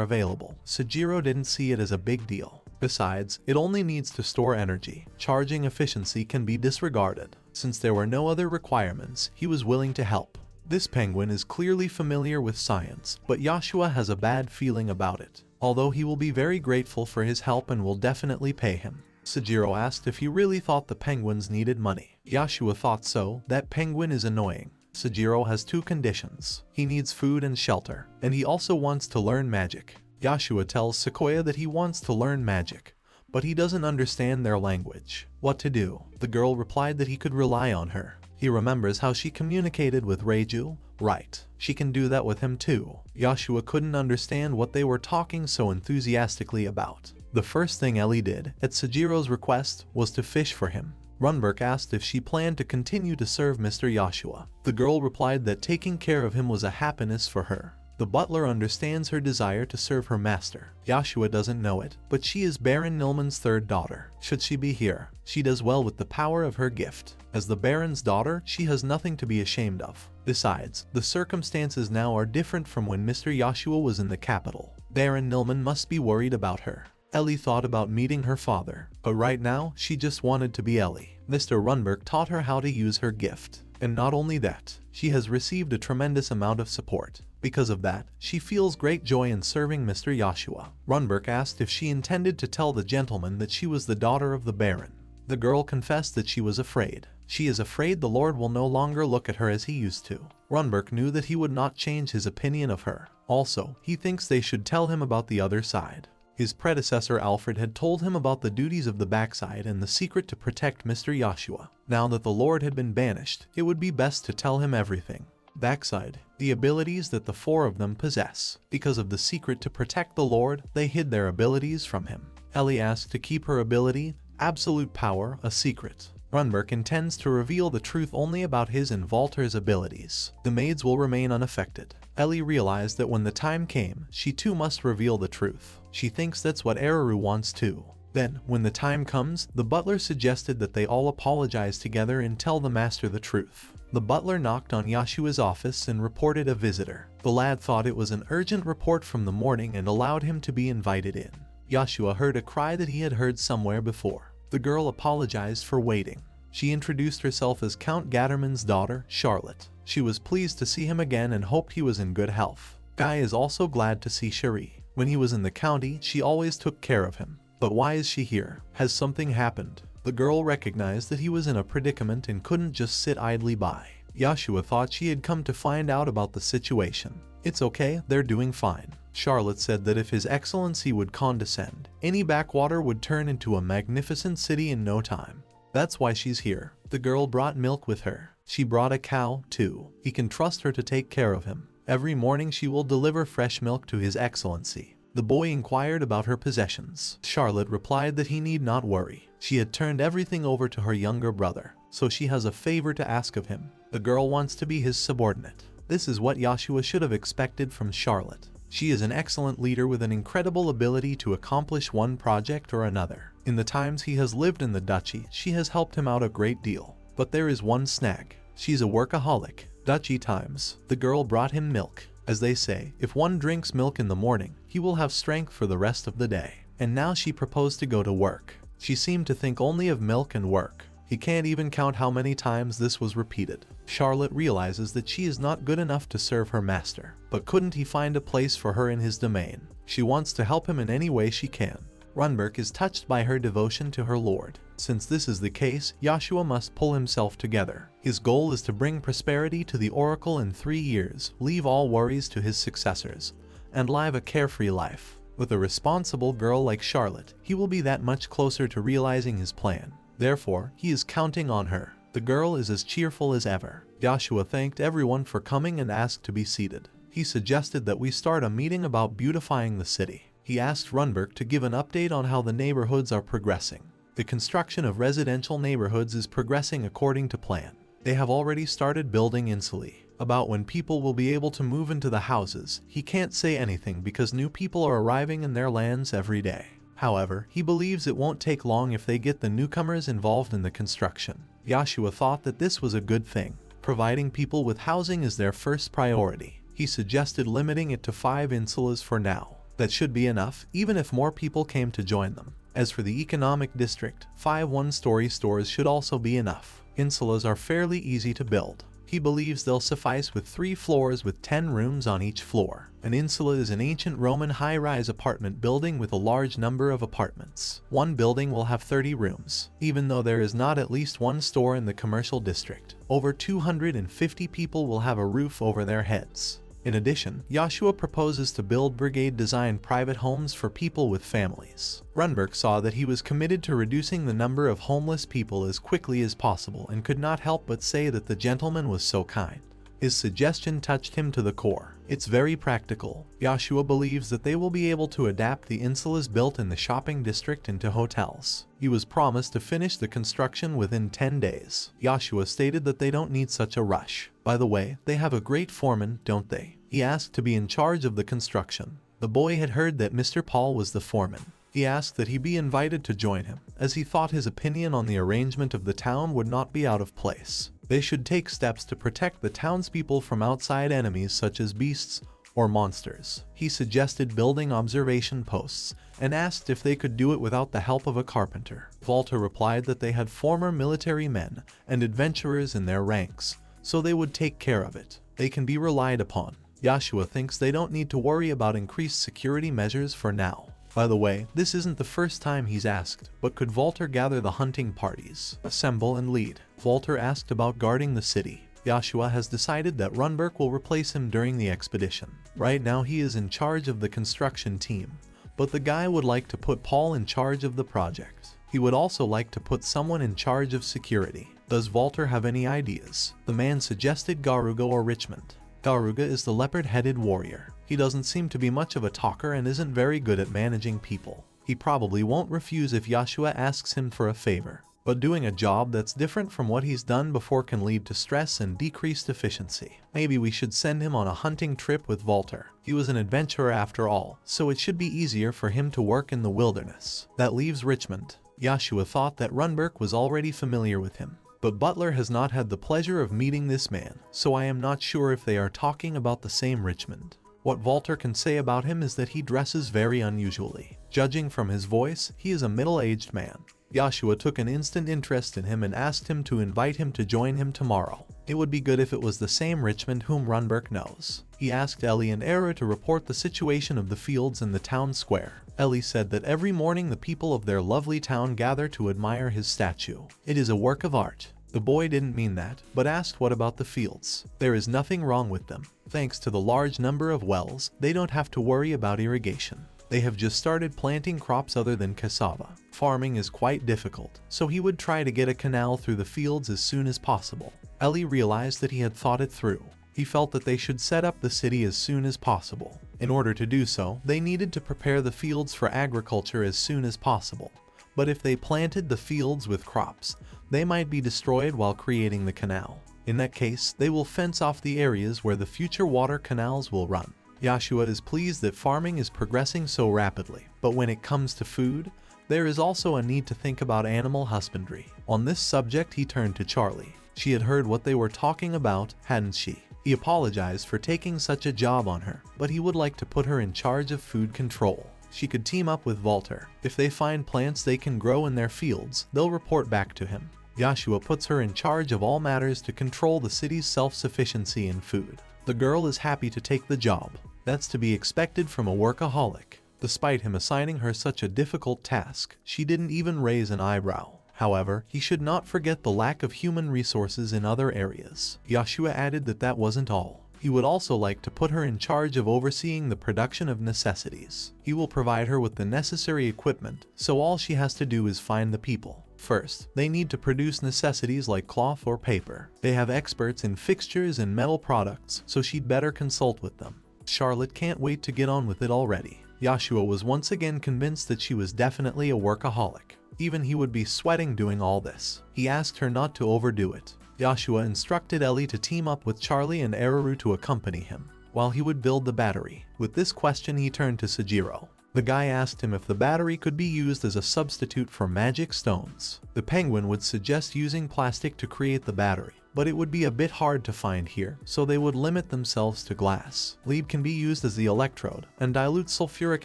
available, Sujiro didn't see it as a big deal. Besides, it only needs to store energy. Charging efficiency can be disregarded. Since there were no other requirements, he was willing to help. This penguin is clearly familiar with science, but Yoshua has a bad feeling about it. Although he will be very grateful for his help and will definitely pay him. Sujiro asked if he really thought the penguins needed money. Yoshua thought so. That penguin is annoying. Sujiro has 2 conditions. He needs food and shelter, and he also wants to learn magic. Yoshua tells Sequoia that he wants to learn magic, but he doesn't understand their language. What to do? The girl replied that he could rely on her. He remembers how she communicated with Reiju. Right, she can do that with him too. Yoshua couldn't understand what they were talking so enthusiastically about. The first thing Ellie did, at Sujiro's request, was to fish for him. Runberg asked if she planned to continue to serve Mr. Yoshua. The girl replied that taking care of him was a happiness for her. The butler understands her desire to serve her master. Yoshua doesn't know it, but she is Baron Nilman's 3rd daughter. Should she be here, she does well with the power of her gift. As the Baron's daughter, she has nothing to be ashamed of. Besides, the circumstances now are different from when Mr. Yoshua was in the capital. Baron Nilman must be worried about her. Ellie thought about meeting her father, but right now, she just wanted to be Ellie. Mr. Runberg taught her how to use her gift. And not only that, she has received a tremendous amount of support. Because of that, she feels great joy in serving Mr. Yoshua. Runberg asked if she intended to tell the gentleman that she was the daughter of the Baron. The girl confessed that she was afraid. She is afraid the Lord will no longer look at her as he used to. Runberg knew that he would not change his opinion of her. Also, he thinks they should tell him about the other side. His predecessor Alfred had told him about the duties of the backside and the secret to protect Mr. Yoshua. Now that the Lord had been banished, it would be best to tell him everything. Backside, the abilities that the four of them possess. Because of the secret to protect the Lord, they hid their abilities from him. Ellie asked to keep her ability, Absolute Power, a secret. Runberg intends to reveal the truth only about his and Walter's abilities. The maids will remain unaffected. Ellie realized that when the time came, she too must reveal the truth. She thinks that's what Araru wants too. Then, when the time comes, the butler suggested that they all apologize together and tell the master the truth. The butler knocked on Yoshua's office and reported a visitor. The lad thought it was an urgent report from the morning and allowed him to be invited in. Yoshua heard a cry that he had heard somewhere before. The girl apologized for waiting. She introduced herself as Count Gatterman's daughter, Charlotte. She was pleased to see him again and hoped he was in good health. Guy is also glad to see Cherie. When he was in the county, she always took care of him. But why is she here? Has something happened? The girl recognized that he was in a predicament and couldn't just sit idly by. Yoshua thought she had come to find out about the situation. It's okay, they're doing fine. Charlotte said that if His Excellency would condescend, any backwater would turn into a magnificent city in no time. That's why she's here. The girl brought milk with her. She brought a cow, too. He can trust her to take care of him. Every morning she will deliver fresh milk to His Excellency. The boy inquired about her possessions. Charlotte replied that he need not worry. She had turned everything over to her younger brother, so she has a favor to ask of him. The girl wants to be his subordinate. This is what Yoshua should have expected from Charlotte. She is an excellent leader with an incredible ability to accomplish one project or another. In the times he has lived in the duchy, she has helped him out a great deal. But there is one snag. She's a workaholic. Duchy times. The girl brought him milk. As they say, if one drinks milk in the morning, he will have strength for the rest of the day. And now she proposed to go to work. She seemed to think only of milk and work. He can't even count how many times this was repeated. Charlotte realizes that she is not good enough to serve her master. But couldn't he find a place for her in his domain? She wants to help him in any way she can. Runberg is touched by her devotion to her lord. Since this is the case, Yoshua must pull himself together. His goal is to bring prosperity to the Oracle in 3 years, leave all worries to his successors, and live a carefree life. With a responsible girl like Charlotte, he will be that much closer to realizing his plan. Therefore, he is counting on her. The girl is as cheerful as ever. Yoshua thanked everyone for coming and asked to be seated. He suggested that we start a meeting about beautifying the city. He asked Runberg to give an update on how the neighborhoods are progressing. The construction of residential neighborhoods is progressing according to plan. They have already started building Insuli. About when people will be able to move into the houses, he can't say anything because new people are arriving in their lands every day. However, he believes it won't take long if they get the newcomers involved in the construction. Yoshua thought that this was a good thing. Providing people with housing is their first priority. He suggested limiting it to 5 insulas for now. That should be enough, even if more people came to join them. As for the economic district, 5 one-story stores should also be enough. Insulas are fairly easy to build. He believes they'll suffice with 3 floors with 10 rooms on each floor. An insula is an ancient Roman high-rise apartment building with a large number of apartments. One building will have 30 rooms. Even though there is not at least one store in the commercial district, over 250 people will have a roof over their heads. In addition, Yoshua proposes to build brigade-designed private homes for people with families. Runberg saw that he was committed to reducing the number of homeless people as quickly as possible and could not help but say that the gentleman was so kind. His suggestion touched him to the core. It's very practical. Yoshua believes that they will be able to adapt the insulas built in the shopping district into hotels. He was promised to finish the construction within 10 days. Yoshua stated that they don't need such a rush. By the way, they have a great foreman, don't they? He asked to be in charge of the construction. The boy had heard that Mr. Paul was the foreman. He asked that he be invited to join him, as he thought his opinion on the arrangement of the town would not be out of place. They should take steps to protect the townspeople from outside enemies such as beasts or monsters. He suggested building observation posts and asked if they could do it without the help of a carpenter. Walter replied that they had former military men and adventurers in their ranks, so they would take care of it. They can be relied upon. Yoshua thinks they don't need to worry about increased security measures for now. By the way, this isn't the first time he's asked, but could Walter gather the hunting parties, assemble and lead? Walter asked about guarding the city. Yoshua has decided that Runberg will replace him during the expedition. Right now he is in charge of the construction team, but the guy would like to put Paul in charge of the project. He would also like to put someone in charge of security. Does Walter have any ideas? The man suggested Garuga or Richmond. Garuga is the leopard-headed warrior. He doesn't seem to be much of a talker and isn't very good at managing people. He probably won't refuse if Yoshua asks him for a favor. But doing a job that's different from what he's done before can lead to stress and decreased efficiency. Maybe we should send him on a hunting trip with Walter. He was an adventurer after all, so it should be easier for him to work in the wilderness. That leaves Richmond. Yoshua thought that Runberg was already familiar with him, but Butler has not had the pleasure of meeting this man, so I am not sure if they are talking about the same Richmond. What Walter can say about him is that he dresses very unusually. Judging from his voice, he is a middle-aged man. Yoshua took an instant interest in him and asked him to invite him to join him tomorrow. It would be good if it was the same Richmond whom Runberg knows. He asked Ellie and Era to report the situation of the fields in the town square. Ellie said that every morning the people of their lovely town gather to admire his statue. It is a work of art. The boy didn't mean that, but asked what about the fields. There is nothing wrong with them. Thanks to the large number of wells, they don't have to worry about irrigation. They have just started planting crops other than cassava. Farming is quite difficult, so he would try to get a canal through the fields as soon as possible. Ellie realized that he had thought it through. He felt that they should set up the city as soon as possible. In order to do so, they needed to prepare the fields for agriculture as soon as possible. But if they planted the fields with crops, they might be destroyed while creating the canal. In that case, they will fence off the areas where the future water canals will run. Yoshua is pleased that farming is progressing so rapidly, but when it comes to food, there is also a need to think about animal husbandry. On this subject he turned to Charlie. She had heard what they were talking about, hadn't she? He apologized for taking such a job on her, but he would like to put her in charge of food control. She could team up with Walter. If they find plants they can grow in their fields, they'll report back to him. Yoshua puts her in charge of all matters to control the city's self-sufficiency in food. The girl is happy to take the job. That's to be expected from a workaholic. Despite him assigning her such a difficult task, she didn't even raise an eyebrow. However, he should not forget the lack of human resources in other areas. Yoshua added that that wasn't all. He would also like to put her in charge of overseeing the production of necessities. He will provide her with the necessary equipment, so all she has to do is find the people. First, they need to produce necessities like cloth or paper. They have experts in fixtures and metal products, so she'd better consult with them. Charlotte can't wait to get on with it already. Yoshua was once again convinced that she was definitely a workaholic. Even he would be sweating doing all this. He asked her not to overdo it. Yoshua instructed Ellie to team up with Charlie and Araru to accompany him, while he would build the battery. With this question he turned to Sejiro. The guy asked him if the battery could be used as a substitute for magic stones. The penguin would suggest using plastic to create the battery, but it would be a bit hard to find here, so they would limit themselves to glass. Lead can be used as the electrode, and dilute sulfuric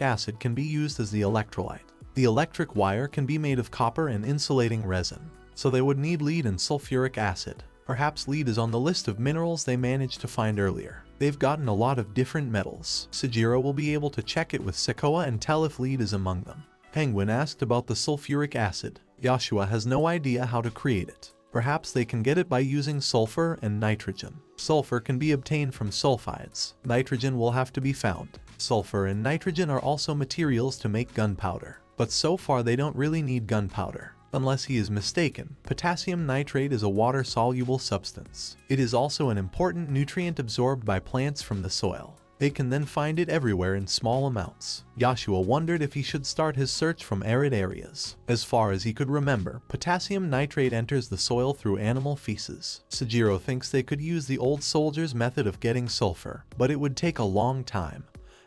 acid can be used as the electrolyte. The electric wire can be made of copper and insulating resin, so they would need lead and sulfuric acid. Perhaps lead is on the list of minerals they managed to find earlier. They've gotten a lot of different metals. Sejiro will be able to check it with Sekoa and tell if lead is among them. Penguin asked about the sulfuric acid. Yoshua has no idea how to create it. Perhaps they can get it by using sulfur and nitrogen. Sulfur can be obtained from sulfides. Nitrogen will have to be found. Sulfur and nitrogen are also materials to make gunpowder. But so far they don't really need gunpowder. Unless he is mistaken, potassium nitrate is a water-soluble substance. It is also an important nutrient absorbed by plants from the soil. They can then find it everywhere in small amounts. Yoshua wondered if he should start his search from arid areas. As far as he could remember, potassium nitrate enters the soil through animal feces. Sejiro thinks they could use the old soldiers' method of getting sulfur, but it would take a long time,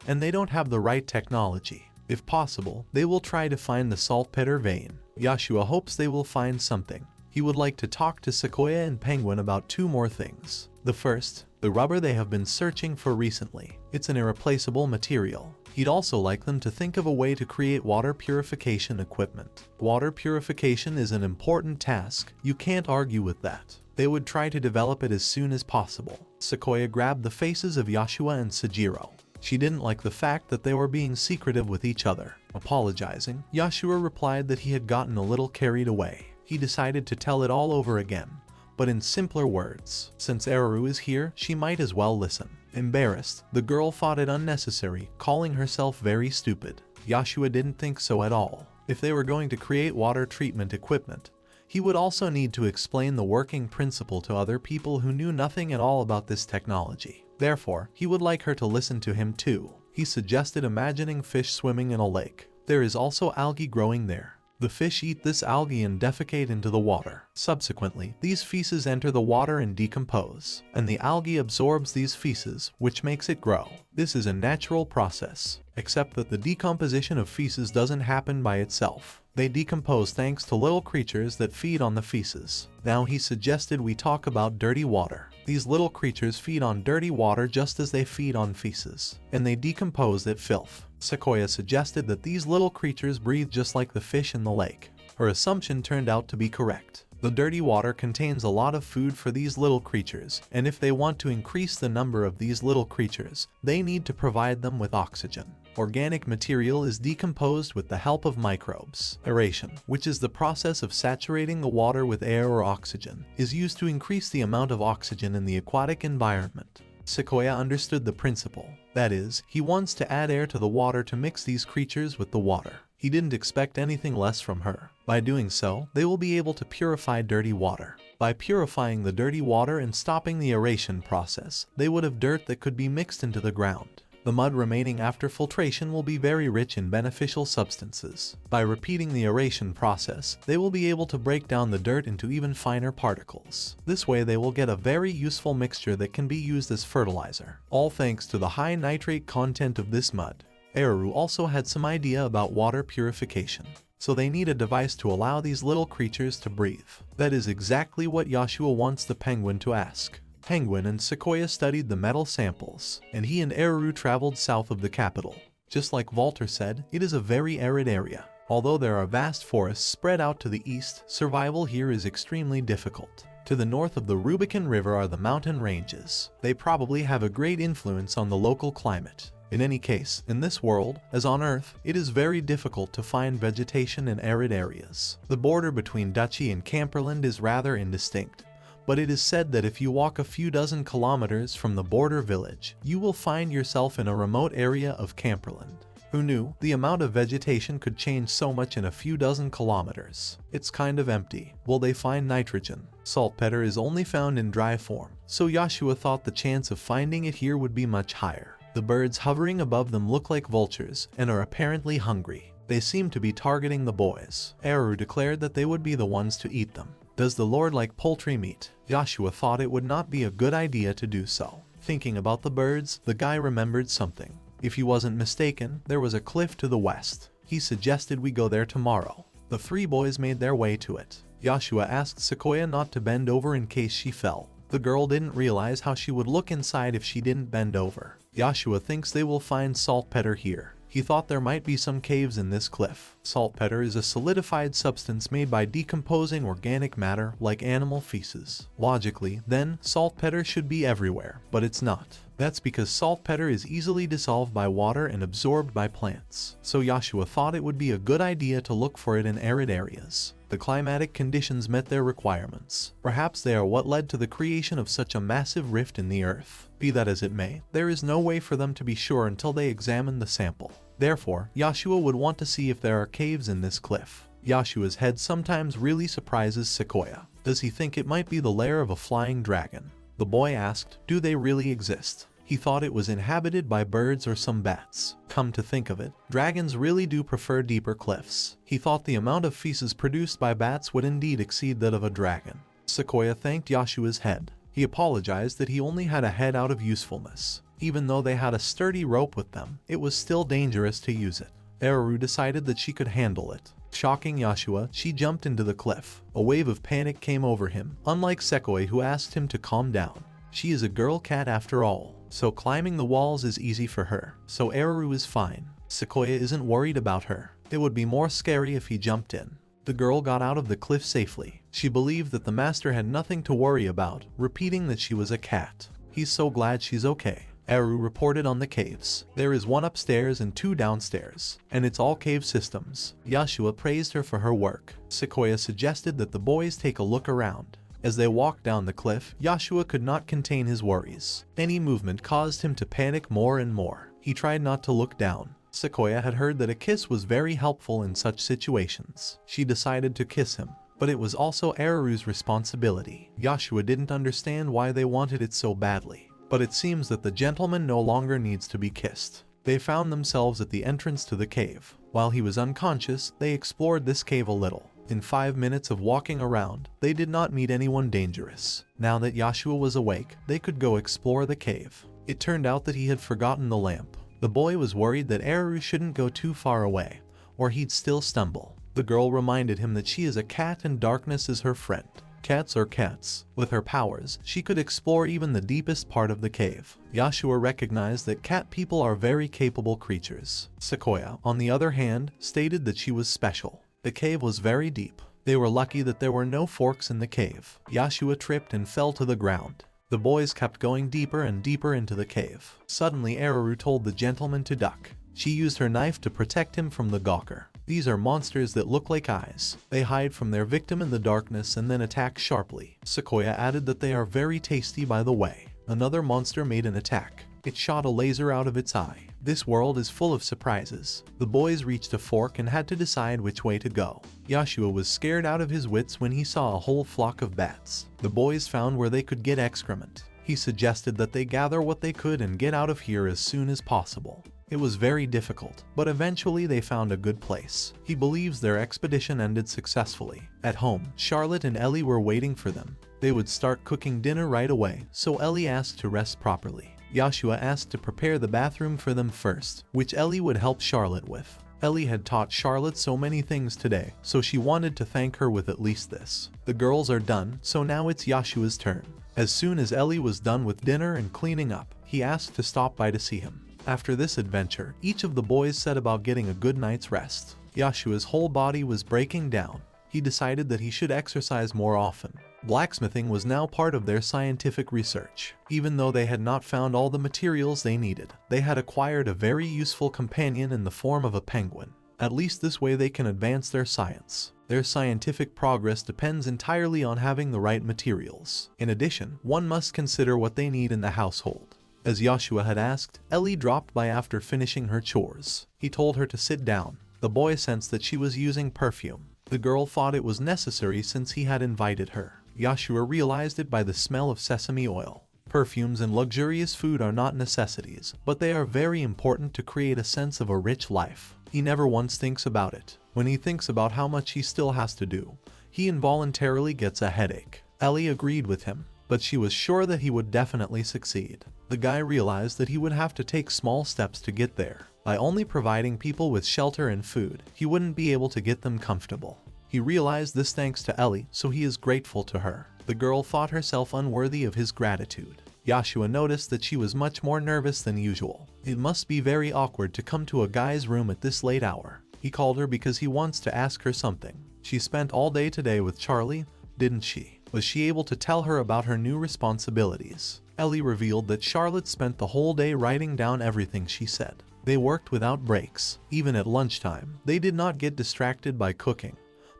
and they don't have the right technology. If possible, they will try to find the saltpeter vein. Yoshua hopes they will find something. He would like to talk to Sequoia and Penguin about two more things. The first, the rubber they have been searching for recently. It's an irreplaceable material. He'd also like them to think of a way to create water purification equipment. Water purification is an important task, you can't argue with that. They would try to develop it as soon as possible. Sequoia grabbed the faces of Yoshua and Sejiro. She didn't like the fact that they were being secretive with each other. Apologizing, Yoshua replied that he had gotten a little carried away. He decided to tell it all over again, but in simpler words. Since Eru is here, she might as well listen. Embarrassed, the girl thought it unnecessary, calling herself very stupid. Yoshua didn't think so at all. If they were going to create water treatment equipment, he would also need to explain the working principle to other people who knew nothing at all about this technology. Therefore, he would like her to listen to him too. He suggested imagining fish swimming in a lake. There is also algae growing there. The fish eat this algae and defecate into the water. Subsequently, these feces enter the water and decompose, and the algae absorbs these feces, which makes it grow. This is a natural process, except that the decomposition of feces doesn't happen by itself. They decompose thanks to little creatures that feed on the feces. Now he suggested we talk about dirty water. These little creatures feed on dirty water just as they feed on feces, and they decompose that filth. Sequoia suggested that these little creatures breathe just like the fish in the lake. Her assumption turned out to be correct. The dirty water contains a lot of food for these little creatures, and if they want to increase the number of these little creatures, they need to provide them with oxygen. Organic material is decomposed with the help of microbes. Aeration, which is the process of saturating the water with air or oxygen, is used to increase the amount of oxygen in the aquatic environment. Sequoia understood the principle. That is, he wants to add air to the water to mix these creatures with the water. He didn't expect anything less from her. By doing so, they will be able to purify dirty water. By purifying the dirty water and stopping the aeration process, they would have dirt that could be mixed into the ground. The mud remaining after filtration will be very rich in beneficial substances. By repeating the aeration process, they will be able to break down the dirt into even finer particles. This way they will get a very useful mixture that can be used as fertilizer, all thanks to the high nitrate content of this mud. Eru also had some idea about water purification, so they need a device to allow these little creatures to breathe. That is exactly what Yoshua wants the penguin to ask. Penguin and Sequoia studied the metal samples, and he and Eru traveled south of the capital. Just like Walter said, it is a very arid area. Although there are vast forests spread out to the east, survival here is extremely difficult. To the north of the Rubicon River are the mountain ranges. They probably have a great influence on the local climate. In any case, in this world, as on Earth, it is very difficult to find vegetation in arid areas. The border between Duchy and Campland is rather indistinct, but it is said that if you walk a few dozen kilometers from the border village, you will find yourself in a remote area of Campland. Who knew the amount of vegetation could change so much in a few dozen kilometers? It's kind of empty. Will they find nitrogen? Saltpeter is only found in dry form, so Yoshua thought the chance of finding it here would be much higher. The birds hovering above them look like vultures and are apparently hungry. They seem to be targeting the boys. Eru declared that they would be the ones to eat them. Does the Lord like poultry meat? Yoshua thought it would not be a good idea to do so. Thinking about the birds, the guy remembered something. If he wasn't mistaken, there was a cliff to the west. He suggested we go there tomorrow. The three boys made their way to it. Yoshua asked Sequoia not to bend over in case she fell. The girl didn't realize how she would look inside if she didn't bend over. Yoshua thinks they will find saltpeter here. He thought there might be some caves in this cliff. Saltpeter is a solidified substance made by decomposing organic matter like animal feces. Logically, then, saltpeter should be everywhere, but it's not. That's because saltpeter is easily dissolved by water and absorbed by plants. So Yoshua thought it would be a good idea to look for it in arid areas. The climatic conditions met their requirements. Perhaps they are what led to the creation of such a massive rift in the earth. Be that as it may, there is no way for them to be sure until they examine the sample. Therefore, Yoshua would want to see if there are caves in this cliff. Yoshua's head sometimes really surprises Sequoia. Does he think it might be the lair of a flying dragon? The boy asked, do they really exist? He thought it was inhabited by birds or some bats. Come to think of it, dragons really do prefer deeper cliffs. He thought the amount of feces produced by bats would indeed exceed that of a dragon. Sequoia thanked Yoshua's head. He apologized that he only had a head out of usefulness. Even though they had a sturdy rope with them, it was still dangerous to use it. Eru decided that she could handle it. Shocking Yoshua, she jumped into the cliff. A wave of panic came over him, unlike Sequoia who asked him to calm down. She is a girl cat after all, so climbing the walls is easy for her. So Eru is fine. Sequoia isn't worried about her. It would be more scary if he jumped in. The girl got out of the cliff safely. She believed that the master had nothing to worry about, repeating that she was a cat. He's so glad she's okay. Eru reported on the caves. There is one upstairs and 2 downstairs, and it's all cave systems. Yoshua praised her for her work. Sequoia suggested that the boys take a look around. As they walked down the cliff, Yoshua could not contain his worries. Any movement caused him to panic more and more. He tried not to look down. Sequoia had heard that a kiss was very helpful in such situations. She decided to kiss him, but it was also Eru's responsibility. Yoshua didn't understand why they wanted it so badly, but it seems that the gentleman no longer needs to be kissed. They found themselves at the entrance to the cave. While he was unconscious, they explored this cave a little. In 5 minutes of walking around, they did not meet anyone dangerous. Now that Yoshua was awake, they could go explore the cave. It turned out that he had forgotten the lamp. The boy was worried that Eru shouldn't go too far away, or he'd still stumble. The girl reminded him that she is a cat and darkness is her friend. Cats are cats. With her powers, she could explore even the deepest part of the cave. Yoshua recognized that cat people are very capable creatures. Sequoia, on the other hand, stated that she was special. The cave was very deep. They were lucky that there were no forks in the cave. Yoshua tripped and fell to the ground. The boys kept going deeper and deeper into the cave. Suddenly Eru told the gentleman to duck. She used her knife to protect him from the gawker. These are monsters that look like eyes. They hide from their victim in the darkness and then attack sharply. Sequoia added that they are very tasty by the way. Another monster made an attack. It shot a laser out of its eye. This world is full of surprises. The boys reached a fork and had to decide which way to go. Yoshua was scared out of his wits when he saw a whole flock of bats. The boys found where they could get excrement. He suggested that they gather what they could and get out of here as soon as possible. It was very difficult, but eventually they found a good place. He believes their expedition ended successfully. At home, Charlotte and Ellie were waiting for them. They would start cooking dinner right away, so Ellie asked to rest properly. Yoshua asked to prepare the bathroom for them first, which Ellie would help Charlotte with. Ellie had taught Charlotte so many things today, so she wanted to thank her with at least this. The girls are done, so now it's Yoshua's turn. As soon as Ellie was done with dinner and cleaning up, he asked to stop by to see him. After this adventure, each of the boys set about getting a good night's rest. Yoshua's whole body was breaking down. He decided that he should exercise more often. Blacksmithing was now part of their scientific research. Even though they had not found all the materials they needed, they had acquired a very useful companion in the form of a penguin. At least this way they can advance their science. Their scientific progress depends entirely on having the right materials. In addition, one must consider what they need in the household. As Yoshua had asked, Ellie dropped by after finishing her chores. He told her to sit down. The boy sensed that she was using perfume. The girl thought it was necessary since he had invited her. Yoshua realized it by the smell of sesame oil. Perfumes and luxurious food are not necessities, but they are very important to create a sense of a rich life. He never once thinks about it. When he thinks about how much he still has to do, he involuntarily gets a headache. Ellie agreed with him, but she was sure that he would definitely succeed. The guy realized that he would have to take small steps to get there. By only providing people with shelter and food, he wouldn't be able to get them comfortable. He realized this thanks to Ellie, so he is grateful to her. The girl thought herself unworthy of his gratitude. Yoshua noticed that she was much more nervous than usual. It must be very awkward to come to a guy's room at this late hour. He called her because he wants to ask her something. She spent all day today with Charlie, didn't she? Was she able to tell her about her new responsibilities? Ellie revealed that Charlotte spent the whole day writing down everything she said. They worked without breaks. Even at lunchtime, they did not get distracted by cooking,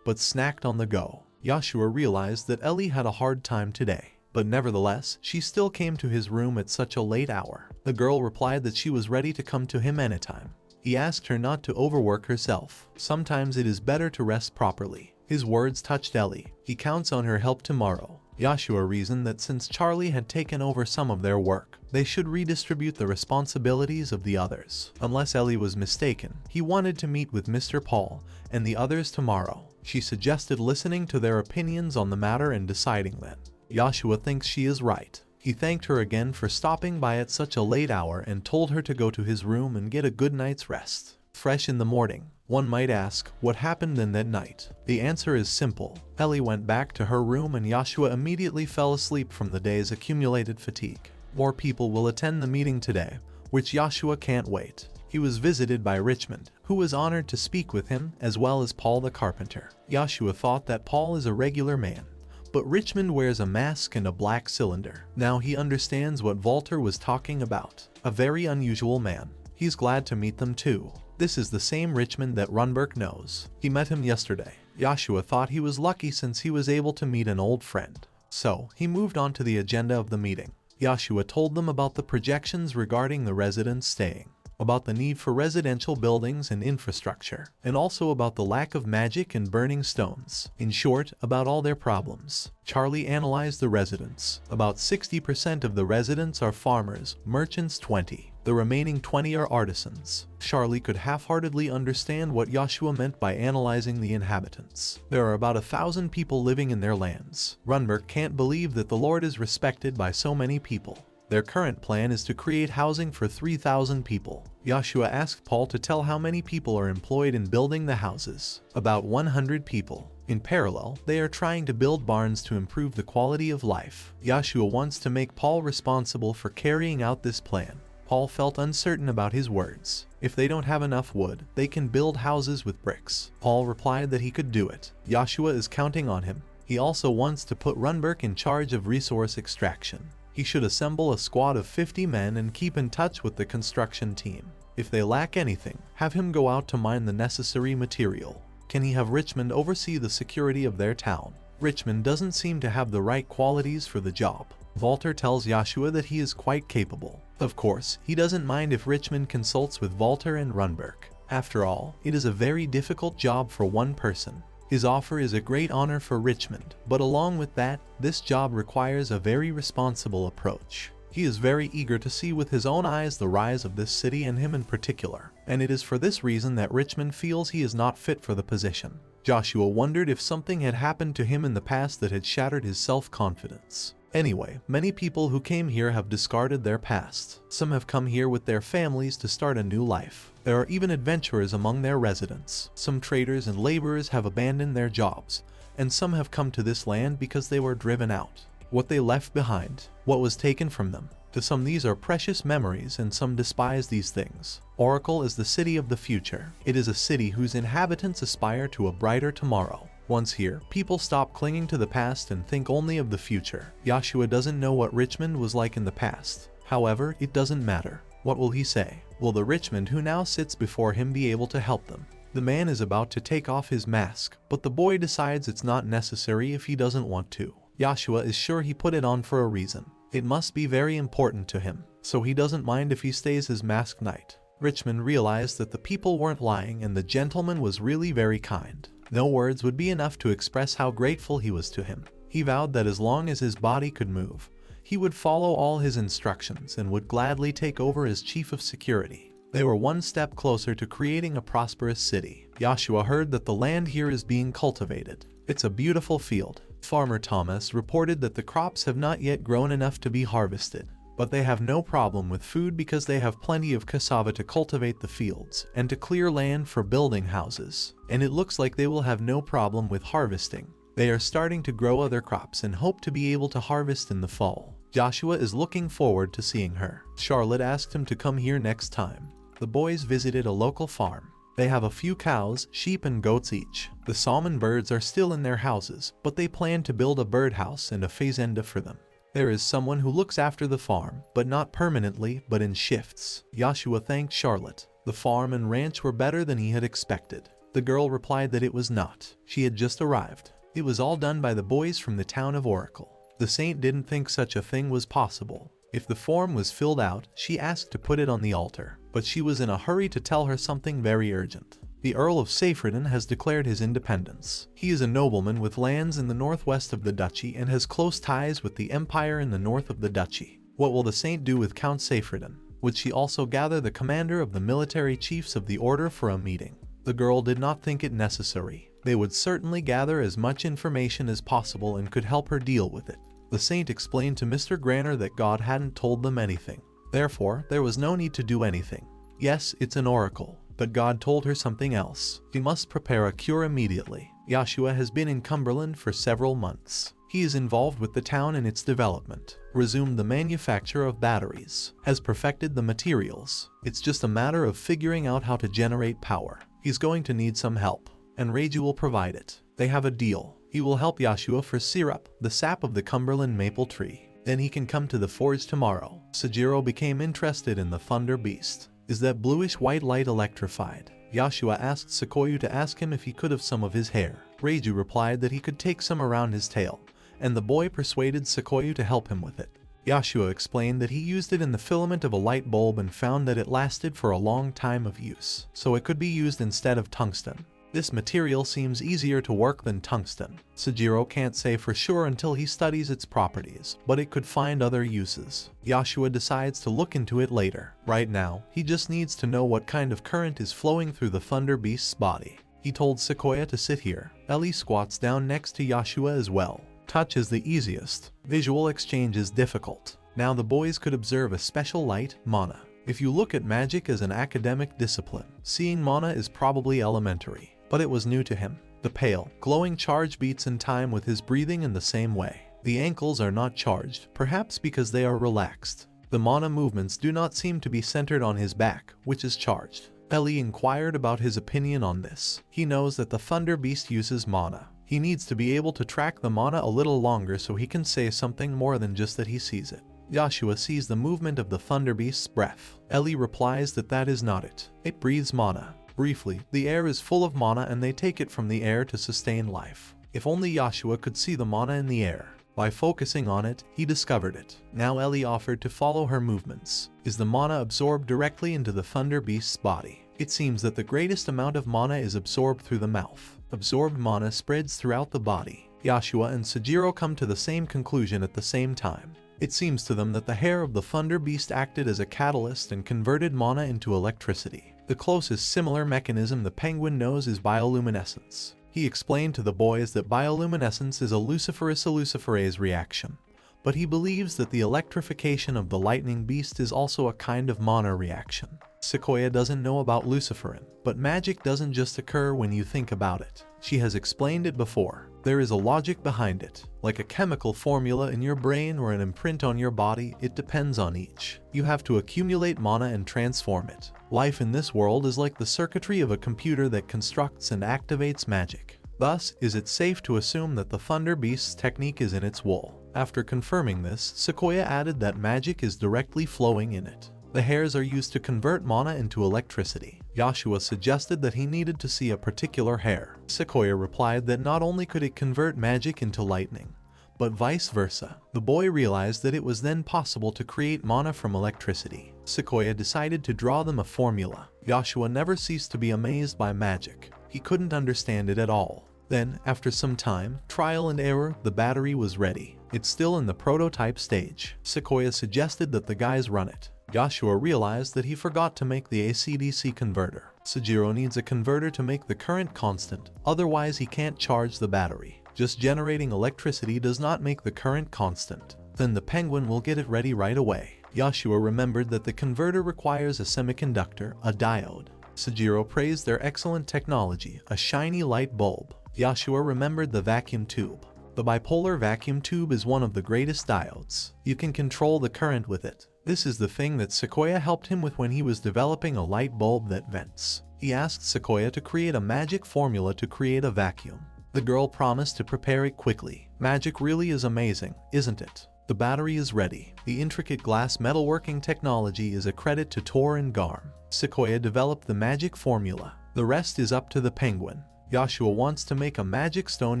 but snacked on the go. Yoshua realized that Ellie had a hard time today, but nevertheless, she still came to his room at such a late hour. The girl replied that she was ready to come to him anytime. He asked her not to overwork herself. Sometimes it is better to rest properly. His words touched Ellie. He counts on her help tomorrow. Yoshua reasoned that since Charlie had taken over some of their work, they should redistribute the responsibilities of the others. Unless Ellie was mistaken, he wanted to meet with Mr. Paul and the others tomorrow. She suggested listening to their opinions on the matter and deciding then. Yoshua thinks she is right. He thanked her again for stopping by at such a late hour and told her to go to his room and get a good night's rest. Fresh in the morning, one might ask, what happened then that night? The answer is simple. Ellie went back to her room and Yoshua immediately fell asleep from the day's accumulated fatigue. More people will attend the meeting today, which Yoshua can't wait. He was visited by Richmond, who was honored to speak with him, as well as Paul the carpenter. Yoshua thought that Paul is a regular man, but Richmond wears a mask and a black cylinder. Now he understands what Walter was talking about. A very unusual man. He's glad to meet them too. This is the same Richmond that Runberg knows. He met him yesterday. Yoshua thought he was lucky since he was able to meet an old friend. So, he moved on to the agenda of the meeting. Yoshua told them about the projections regarding the residents staying, about the need for residential buildings and infrastructure, and also about the lack of magic and burning stones. In short, about all their problems. Charlie analyzed the residents. About 60% of the residents are farmers, merchants 20. The remaining 20 are artisans. Charlie could half-heartedly understand what Yoshua meant by analyzing the inhabitants. There are about 1,000 people living in their lands. Runberg can't believe that the Lord is respected by so many people. Their current plan is to create housing for 3,000 people. Yoshua asked Paul to tell how many people are employed in building the houses. About 100 people. In parallel, they are trying to build barns to improve the quality of life. Yoshua wants to make Paul responsible for carrying out this plan. Paul felt uncertain about his words. If they don't have enough wood, they can build houses with bricks. Paul replied that he could do it. Yoshua is counting on him. He also wants to put Runberg in charge of resource extraction. He should assemble a squad of 50 men and keep in touch with the construction team. If they lack anything, have him go out to mine the necessary material. Can he have Richmond oversee the security of their town? Richmond doesn't seem to have the right qualities for the job. Walter tells Yoshua that he is quite capable. Of course, he doesn't mind if Richmond consults with Walter and Runberg. After all, it is a very difficult job for one person. His offer is a great honor for Richmond, but along with that, this job requires a very responsible approach. He is very eager to see with his own eyes the rise of this city and him in particular, and it is for this reason that Richmond feels he is not fit for the position. Joshua wondered if something had happened to him in the past that had shattered his self-confidence. Anyway, many people who came here have discarded their past. Some have come here with their families to start a new life. There are even adventurers among their residents. Some traders and laborers have abandoned their jobs, and some have come to this land because they were driven out. What they left behind, what was taken from them. To some these are precious memories and some despise these things. Oracle is the city of the future. It is a city whose inhabitants aspire to a brighter tomorrow. Once here, people stop clinging to the past and think only of the future. Yoshua doesn't know what Richmond was like in the past. However, it doesn't matter. What will he say? Will the Richmond who now sits before him be able to help them? The man is about to take off his mask, but the boy decides it's not necessary if he doesn't want to. Yoshua is sure he put it on for a reason. It must be very important to him, so he doesn't mind if he stays his masked knight. Richmond realized that the people weren't lying and the gentleman was really very kind. No words would be enough to express how grateful he was to him. He vowed that as long as his body could move, he would follow all his instructions and would gladly take over as chief of security. They were one step closer to creating a prosperous city. Yoshua heard that the land here is being cultivated. It's a beautiful field. Farmer Thomas reported that the crops have not yet grown enough to be harvested, but they have no problem with food because they have plenty of cassava to cultivate the fields and to clear land for building houses. And it looks like they will have no problem with harvesting. They are starting to grow other crops and hope to be able to harvest in the fall. Joshua is looking forward to seeing her. Charlotte asked him to come here next time. The boys visited a local farm. They have a few cows, sheep and goats each. The salmon birds are still in their houses, but they plan to build a birdhouse and a fazenda for them. There is someone who looks after the farm, but not permanently, but in shifts. Yoshua thanked Charlotte. The farm and ranch were better than he had expected. The girl replied that it was not. She had just arrived. It was all done by the boys from the town of Oracle. The saint didn't think such a thing was possible. If the form was filled out, she asked to put it on the altar, but she was in a hurry to tell her something very urgent. The Earl of Seyfrieden has declared his independence. He is a nobleman with lands in the northwest of the duchy and has close ties with the empire in the north of the duchy. What will the saint do with Count Seyfrieden? Would she also gather the commander of the military chiefs of the order for a meeting? The girl did not think it necessary. They would certainly gather as much information as possible and could help her deal with it. The saint explained to Mr. Granner that God hadn't told them anything. Therefore, there was no need to do anything. Yes, it's an oracle. but God told her something else. She must prepare a cure immediately. Yoshua has been in Cumberland for several months. He is involved with the town and its development, resumed the manufacture of batteries, has perfected the materials. It's just a matter of figuring out how to generate power. He's going to need some help, and Reiju will provide it. They have a deal. He will help Yoshua for syrup, the sap of the Cumberland maple tree. Then he can come to the forge tomorrow. Sojiro became interested in the thunderbeast. Is that bluish-white light electrified? Yoshua asked Sekoyu to ask him if he could have some of his hair. Reiju replied that he could take some around his tail, and the boy persuaded Sekoyu to help him with it. Yoshua explained that he used it in the filament of a light bulb and found that it lasted for a long time of use, so it could be used instead of tungsten. This material seems easier to work than tungsten. Sojiro can't say for sure until he studies its properties, but it could find other uses. Yoshua decides to look into it later. Right now, he just needs to know what kind of current is flowing through the thunderbeast's body. He told Sequoia to sit here. Ellie squats down next to Yoshua as well. Touch is the easiest. Visual exchange is difficult. Now the boys could observe a special light, mana. If you look at magic as an academic discipline, seeing mana is probably elementary. But it was new to him. The pale, glowing charge beats in time with his breathing in the same way. The ankles are not charged, perhaps because they are relaxed. The mana movements do not seem to be centered on his back, which is charged. Ellie inquired about his opinion on this. He knows that the thunderbeast uses mana. He needs to be able to track the mana a little longer so he can say something more than just that he sees it. Yoshua sees the movement of the thunderbeast's breath. Ellie replies that that is not it. It breathes mana. Briefly, the air is full of mana and they take it from the air to sustain life. If only Yoshua could see the mana in the air. By focusing on it, he discovered it. Now Ellie offered to follow her movements. Is the mana absorbed directly into the thunderbeast's body? It seems that the greatest amount of mana is absorbed through the mouth. Absorbed mana spreads throughout the body. Yoshua and Sojiro come to the same conclusion at the same time. It seems to them that the hair of the thunderbeast acted as a catalyst and converted mana into electricity. The closest similar mechanism the penguin knows is bioluminescence. He explained to the boys that bioluminescence is a luciferase reaction, but he believes that the electrification of the lightning beast is also a kind of mana reaction. Sequoia doesn't know about luciferin, but magic doesn't just occur when you think about it. She has explained it before. There is a logic behind it. Like a chemical formula in your brain or an imprint on your body, it depends on each. You have to accumulate mana and transform it. Life in this world is like the circuitry of a computer that constructs and activates magic. Thus, is it safe to assume that the thunderbeast's technique is in its wool? After confirming this, Sequoia added that magic is directly flowing in it. The hairs are used to convert mana into electricity. Yoshua suggested that he needed to see a particular hair. Sequoia replied that not only could it convert magic into lightning, but vice versa. The boy realized that it was then possible to create mana from electricity. Sequoia decided to draw them a formula. Yoshua never ceased to be amazed by magic. He couldn't understand it at all. Then, after some time, trial and error, the battery was ready. It's still in the prototype stage. Sequoia suggested that the guys run it. Yoshua realized that he forgot to make the AC/DC converter. Sojiro needs a converter to make the current constant, otherwise he can't charge the battery. Just generating electricity does not make the current constant. Then the penguin will get it ready right away. Yoshua remembered that the converter requires a semiconductor, a diode. Sojiro praised their excellent technology, a shiny light bulb. Yoshua remembered the vacuum tube. The bipolar vacuum tube is one of the greatest diodes. You can control the current with it. This is the thing that Sequoia helped him with when he was developing a light bulb that vents. He asked Sequoia to create a magic formula to create a vacuum. The girl promised to prepare it quickly. Magic really is amazing, isn't it? The battery is ready. The intricate glass metalworking technology is a credit to Tor and Garm. Sequoia developed the magic formula. The rest is up to the penguin. Yoshua wants to make a magic stone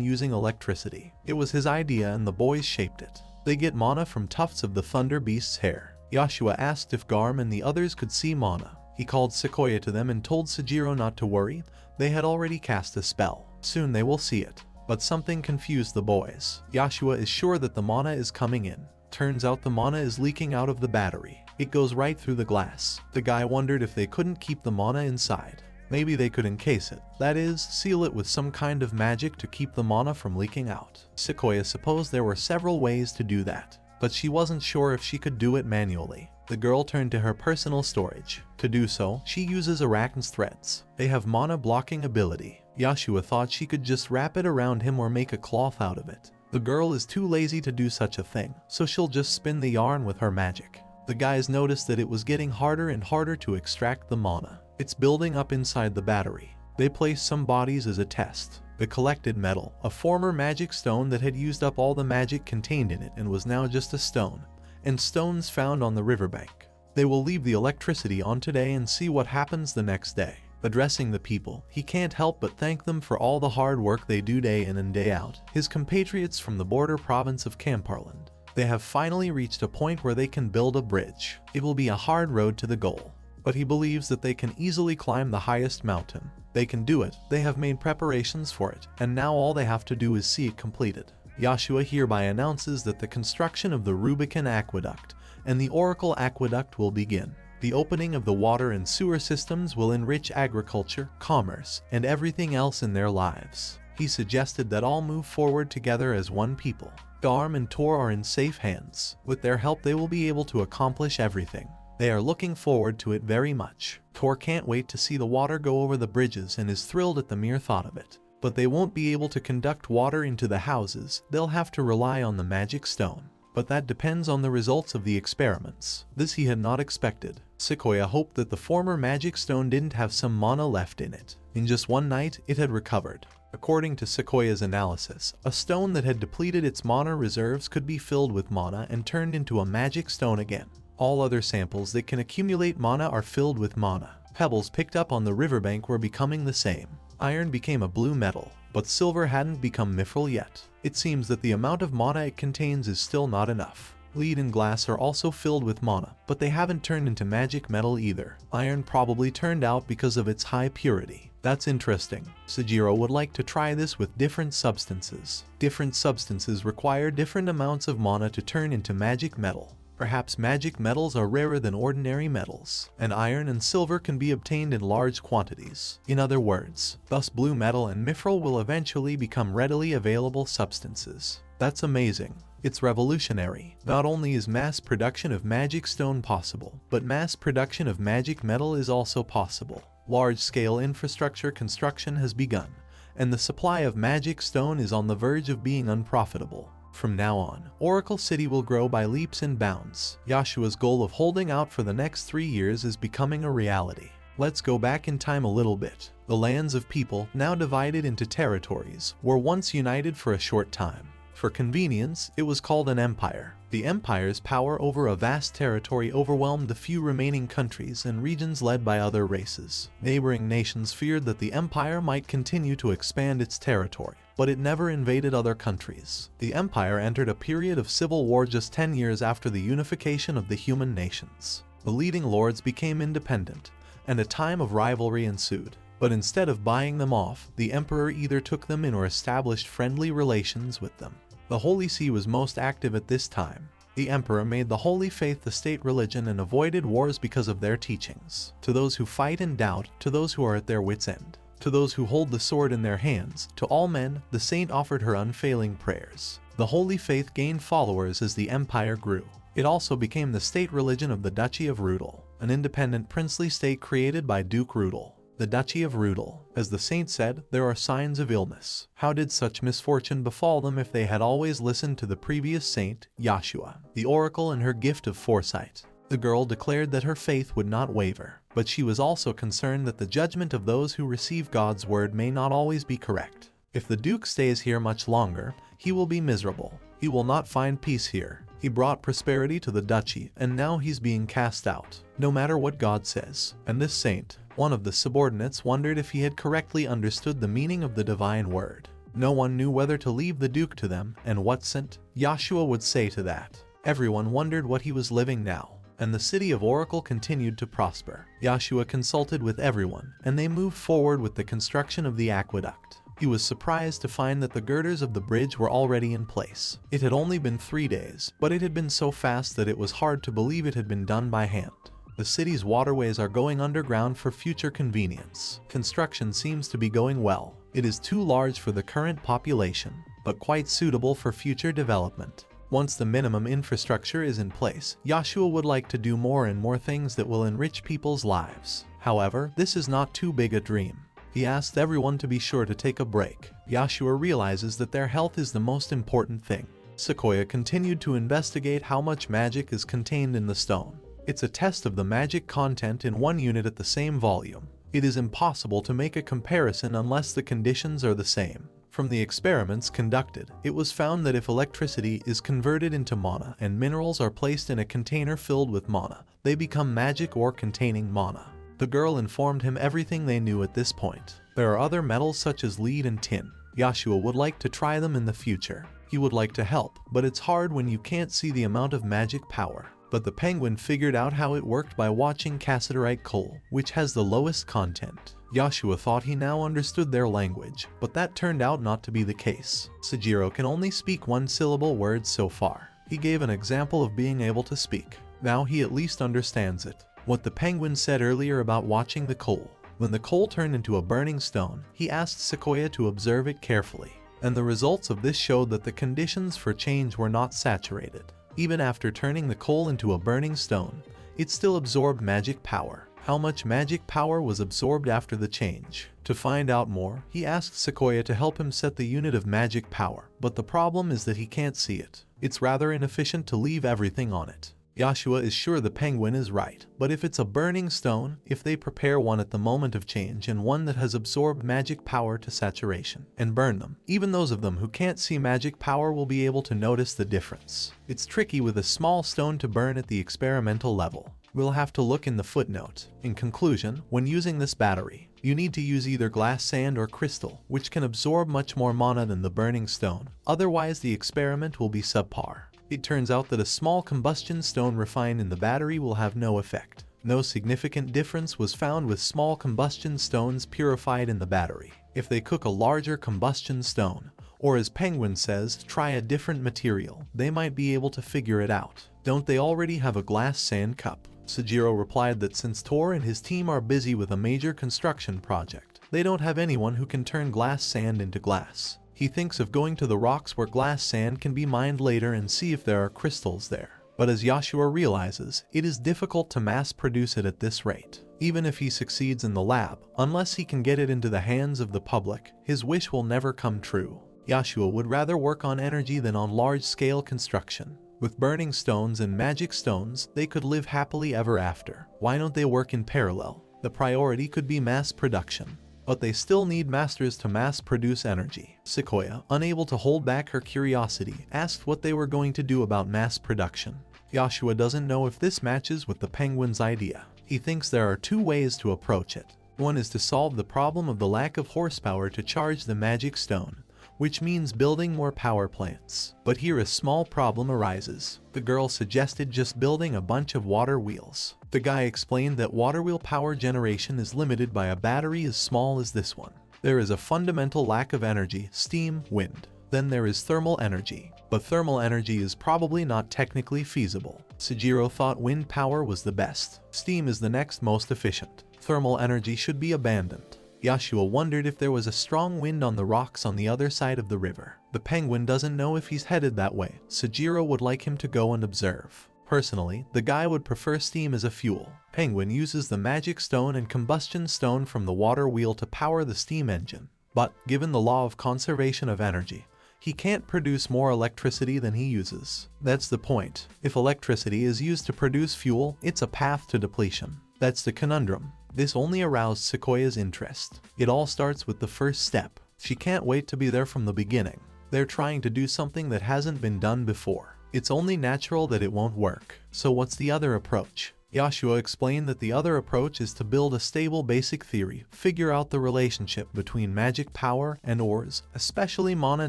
using electricity. It was his idea and the boys shaped it. They get mana from tufts of the thunderbeast's hair. Yoshua asked if Garm and the others could see mana. He called Sequoia to them and told Sojiro not to worry. They had already cast a spell. Soon they will see it. But something confused the boys. Yoshua is sure that the mana is coming in. Turns out the mana is leaking out of the battery. It goes right through the glass. The guy wondered if they couldn't keep the mana inside. Maybe they could encase it. That is, seal it with some kind of magic to keep the mana from leaking out. Sequoia supposed there were several ways to do that, but she wasn't sure if she could do it manually. The girl turned to her personal storage. To do so, she uses arachne's threads. They have mana blocking ability. Yoshua thought she could just wrap it around him or make a cloth out of it. The girl is too lazy to do such a thing, so she'll just spin the yarn with her magic. The guys noticed that it was getting harder and harder to extract the mana. It's building up inside the battery. They placed some bodies as a test. The collected metal, a former magic stone that had used up all the magic contained in it and was now just a stone, and stones found on the riverbank. They will leave the electricity on today and see what happens the next day. Addressing the people, he can't help but thank them for all the hard work they do day in and day out. His compatriots from the border province of Campland. They have finally reached a point where they can build a bridge. It will be a hard road to the goal, but he believes that they can easily climb the highest mountain. They can do it, they have made preparations for it, and now all they have to do is see it completed. Yoshua hereby announces that the construction of the Rubicon Aqueduct and the Oracle Aqueduct will begin. The opening of the water and sewer systems will enrich agriculture, commerce, and everything else in their lives. He suggested that all move forward together as one people. Garm and Tor are in safe hands. With their help they will be able to accomplish everything. They are looking forward to it very much. Tor can't wait to see the water go over the bridges and is thrilled at the mere thought of it. But they won't be able to conduct water into the houses, they'll have to rely on the magic stone. But that depends on the results of the experiments. This he had not expected. Sequoia hoped that the former magic stone didn't have some mana left in it. In just one night, it had recovered. According to Sequoia's analysis, a stone that had depleted its mana reserves could be filled with mana and turned into a magic stone again. All other samples that can accumulate mana are filled with mana. Pebbles picked up on the riverbank were becoming the same. Iron became a blue metal, but silver hadn't become mithril yet. It seems that the amount of mana it contains is still not enough. Lead and glass are also filled with mana, but they haven't turned into magic metal either. Iron probably turned out because of its high purity. That's interesting. Sejiro would like to try this with different substances. Different substances require different amounts of mana to turn into magic metal. Perhaps magic metals are rarer than ordinary metals, and iron and silver can be obtained in large quantities. In other words, thus blue metal and mithril will eventually become readily available substances. That's amazing. It's revolutionary. Not only is mass production of magic stone possible, but mass production of magic metal is also possible. Large-scale infrastructure construction has begun, and the supply of magic stone is on the verge of being unprofitable. From now on, Oracle City will grow by leaps and bounds. Yoshua's goal of holding out for the next 3 years is becoming a reality. Let's go back in time a little bit. The lands of people, now divided into territories, were once united for a short time. For convenience, it was called an empire. The empire's power over a vast territory overwhelmed the few remaining countries and regions led by other races. Neighboring nations feared that the empire might continue to expand its territory, but it never invaded other countries. The empire entered a period of civil war just 10 years after the unification of the human nations. The leading lords became independent, and a time of rivalry ensued. But instead of buying them off, the emperor either took them in or established friendly relations with them. The Holy See was most active at this time. The emperor made the Holy Faith the state religion and avoided wars because of their teachings. To those who fight in doubt, to those who are at their wits' end, to those who hold the sword in their hands, to all men, the saint offered her unfailing prayers. The Holy Faith gained followers as the empire grew. It also became the state religion of the Duchy of Rudel, an independent princely state created by Duke Rudel. The Duchy of Rudel. As the saint said, there are signs of illness. How did such misfortune befall them if they had always listened to the previous saint, Yoshua, the oracle, and her gift of foresight? The girl declared that her faith would not waver, but she was also concerned that the judgment of those who receive God's word may not always be correct. If the Duke stays here much longer, he will be miserable. He will not find peace here. He brought prosperity to the duchy, and now he's being cast out, no matter what God says. And this saint, one of the subordinates, wondered if he had correctly understood the meaning of the divine word. No one knew whether to leave the Duke to them, and what saint Yoshua would say to that. Everyone wondered what he was living now, and the city of Oracle continued to prosper. Yoshua consulted with everyone, and they moved forward with the construction of the aqueduct. He was surprised to find that the girders of the bridge were already in place. It had only been 3 days, but it had been so fast that it was hard to believe it had been done by hand. The city's waterways are going underground for future convenience. Construction seems to be going well. It is too large for the current population, but quite suitable for future development. Once the minimum infrastructure is in place, Yoshua would like to do more and more things that will enrich people's lives. However, this is not too big a dream. He asked everyone to be sure to take a break. Yoshua realizes that their health is the most important thing. Sequoia continued to investigate how much magic is contained in the stone. It's a test of the magic content in one unit at the same volume. It is impossible to make a comparison unless the conditions are the same. From the experiments conducted, it was found that if electricity is converted into mana and minerals are placed in a container filled with mana, they become magic ore containing mana. The girl informed him everything they knew at this point. There are other metals such as lead and tin. Yoshua would like to try them in the future. He would like to help, but it's hard when you can't see the amount of magic power. But the penguin figured out how it worked by watching cassiterite coal, which has the lowest content. Yoshua thought he now understood their language, but that turned out not to be the case. Sejiro can only speak one-syllable words so far. He gave an example of being able to speak. Now he at least understands it. What the penguin said earlier about watching the coal. When the coal turned into a burning stone, he asked Sequoia to observe it carefully. And the results of this showed that the conditions for change were not saturated. Even after turning the coal into a burning stone, it still absorbed magic power. How much magic power was absorbed after the change? To find out more, he asked Sequoia to help him set the unit of magic power, but the problem is that he can't see it. It's rather inefficient to leave everything on it. Yoshua is sure the penguin is right, but if it's a burning stone, if they prepare one at the moment of change and one that has absorbed magic power to saturation, and burn them, even those of them who can't see magic power will be able to notice the difference. It's tricky with a small stone to burn at the experimental level. We'll have to look in the footnote. In conclusion, when using this battery, you need to use either glass sand or crystal, which can absorb much more mana than the burning stone. Otherwise, the experiment will be subpar. It turns out that a small combustion stone refined in the battery will have no effect. No significant difference was found with small combustion stones purified in the battery. If they cook a larger combustion stone, or as Penguin says, try a different material, they might be able to figure it out. Don't they already have a glass sand cup? Sejiro replied that since Tor and his team are busy with a major construction project, they don't have anyone who can turn glass sand into glass. He thinks of going to the rocks where glass sand can be mined later and see if there are crystals there. But as Yoshua realizes, it is difficult to mass produce it at this rate. Even if he succeeds in the lab, unless he can get it into the hands of the public, his wish will never come true. Yoshua would rather work on energy than on large-scale construction. With burning stones and magic stones, they could live happily ever after. Why don't they work in parallel? The priority could be mass production. But they still need masters to mass produce energy. Sequoia, unable to hold back her curiosity, asked what they were going to do about mass production. Yoshua doesn't know if this matches with the penguin's idea. He thinks there are two ways to approach it. One is to solve the problem of the lack of horsepower to charge the magic stone, which means building more power plants. But here a small problem arises. The girl suggested just building a bunch of water wheels. The guy explained that water wheel power generation is limited by a battery as small as this one. There is a fundamental lack of energy, steam, wind. Then there is thermal energy. But thermal energy is probably not technically feasible. Sejiro thought wind power was the best. Steam is the next most efficient. Thermal energy should be abandoned. Yoshua wondered if there was a strong wind on the rocks on the other side of the river. The penguin doesn't know if he's headed that way. Sejiro would like him to go and observe. Personally, the guy would prefer steam as a fuel. Penguin uses the magic stone and combustion stone from the water wheel to power the steam engine. But, given the law of conservation of energy, he can't produce more electricity than he uses. That's the point. If electricity is used to produce fuel, it's a path to depletion. That's the conundrum. This only aroused Sequoia's interest. It all starts with the first step. She can't wait to be there from the beginning. They're trying to do something that hasn't been done before. It's only natural that it won't work. So what's the other approach? Yoshua explained that the other approach is to build a stable basic theory, figure out the relationship between magic power and ores, especially mana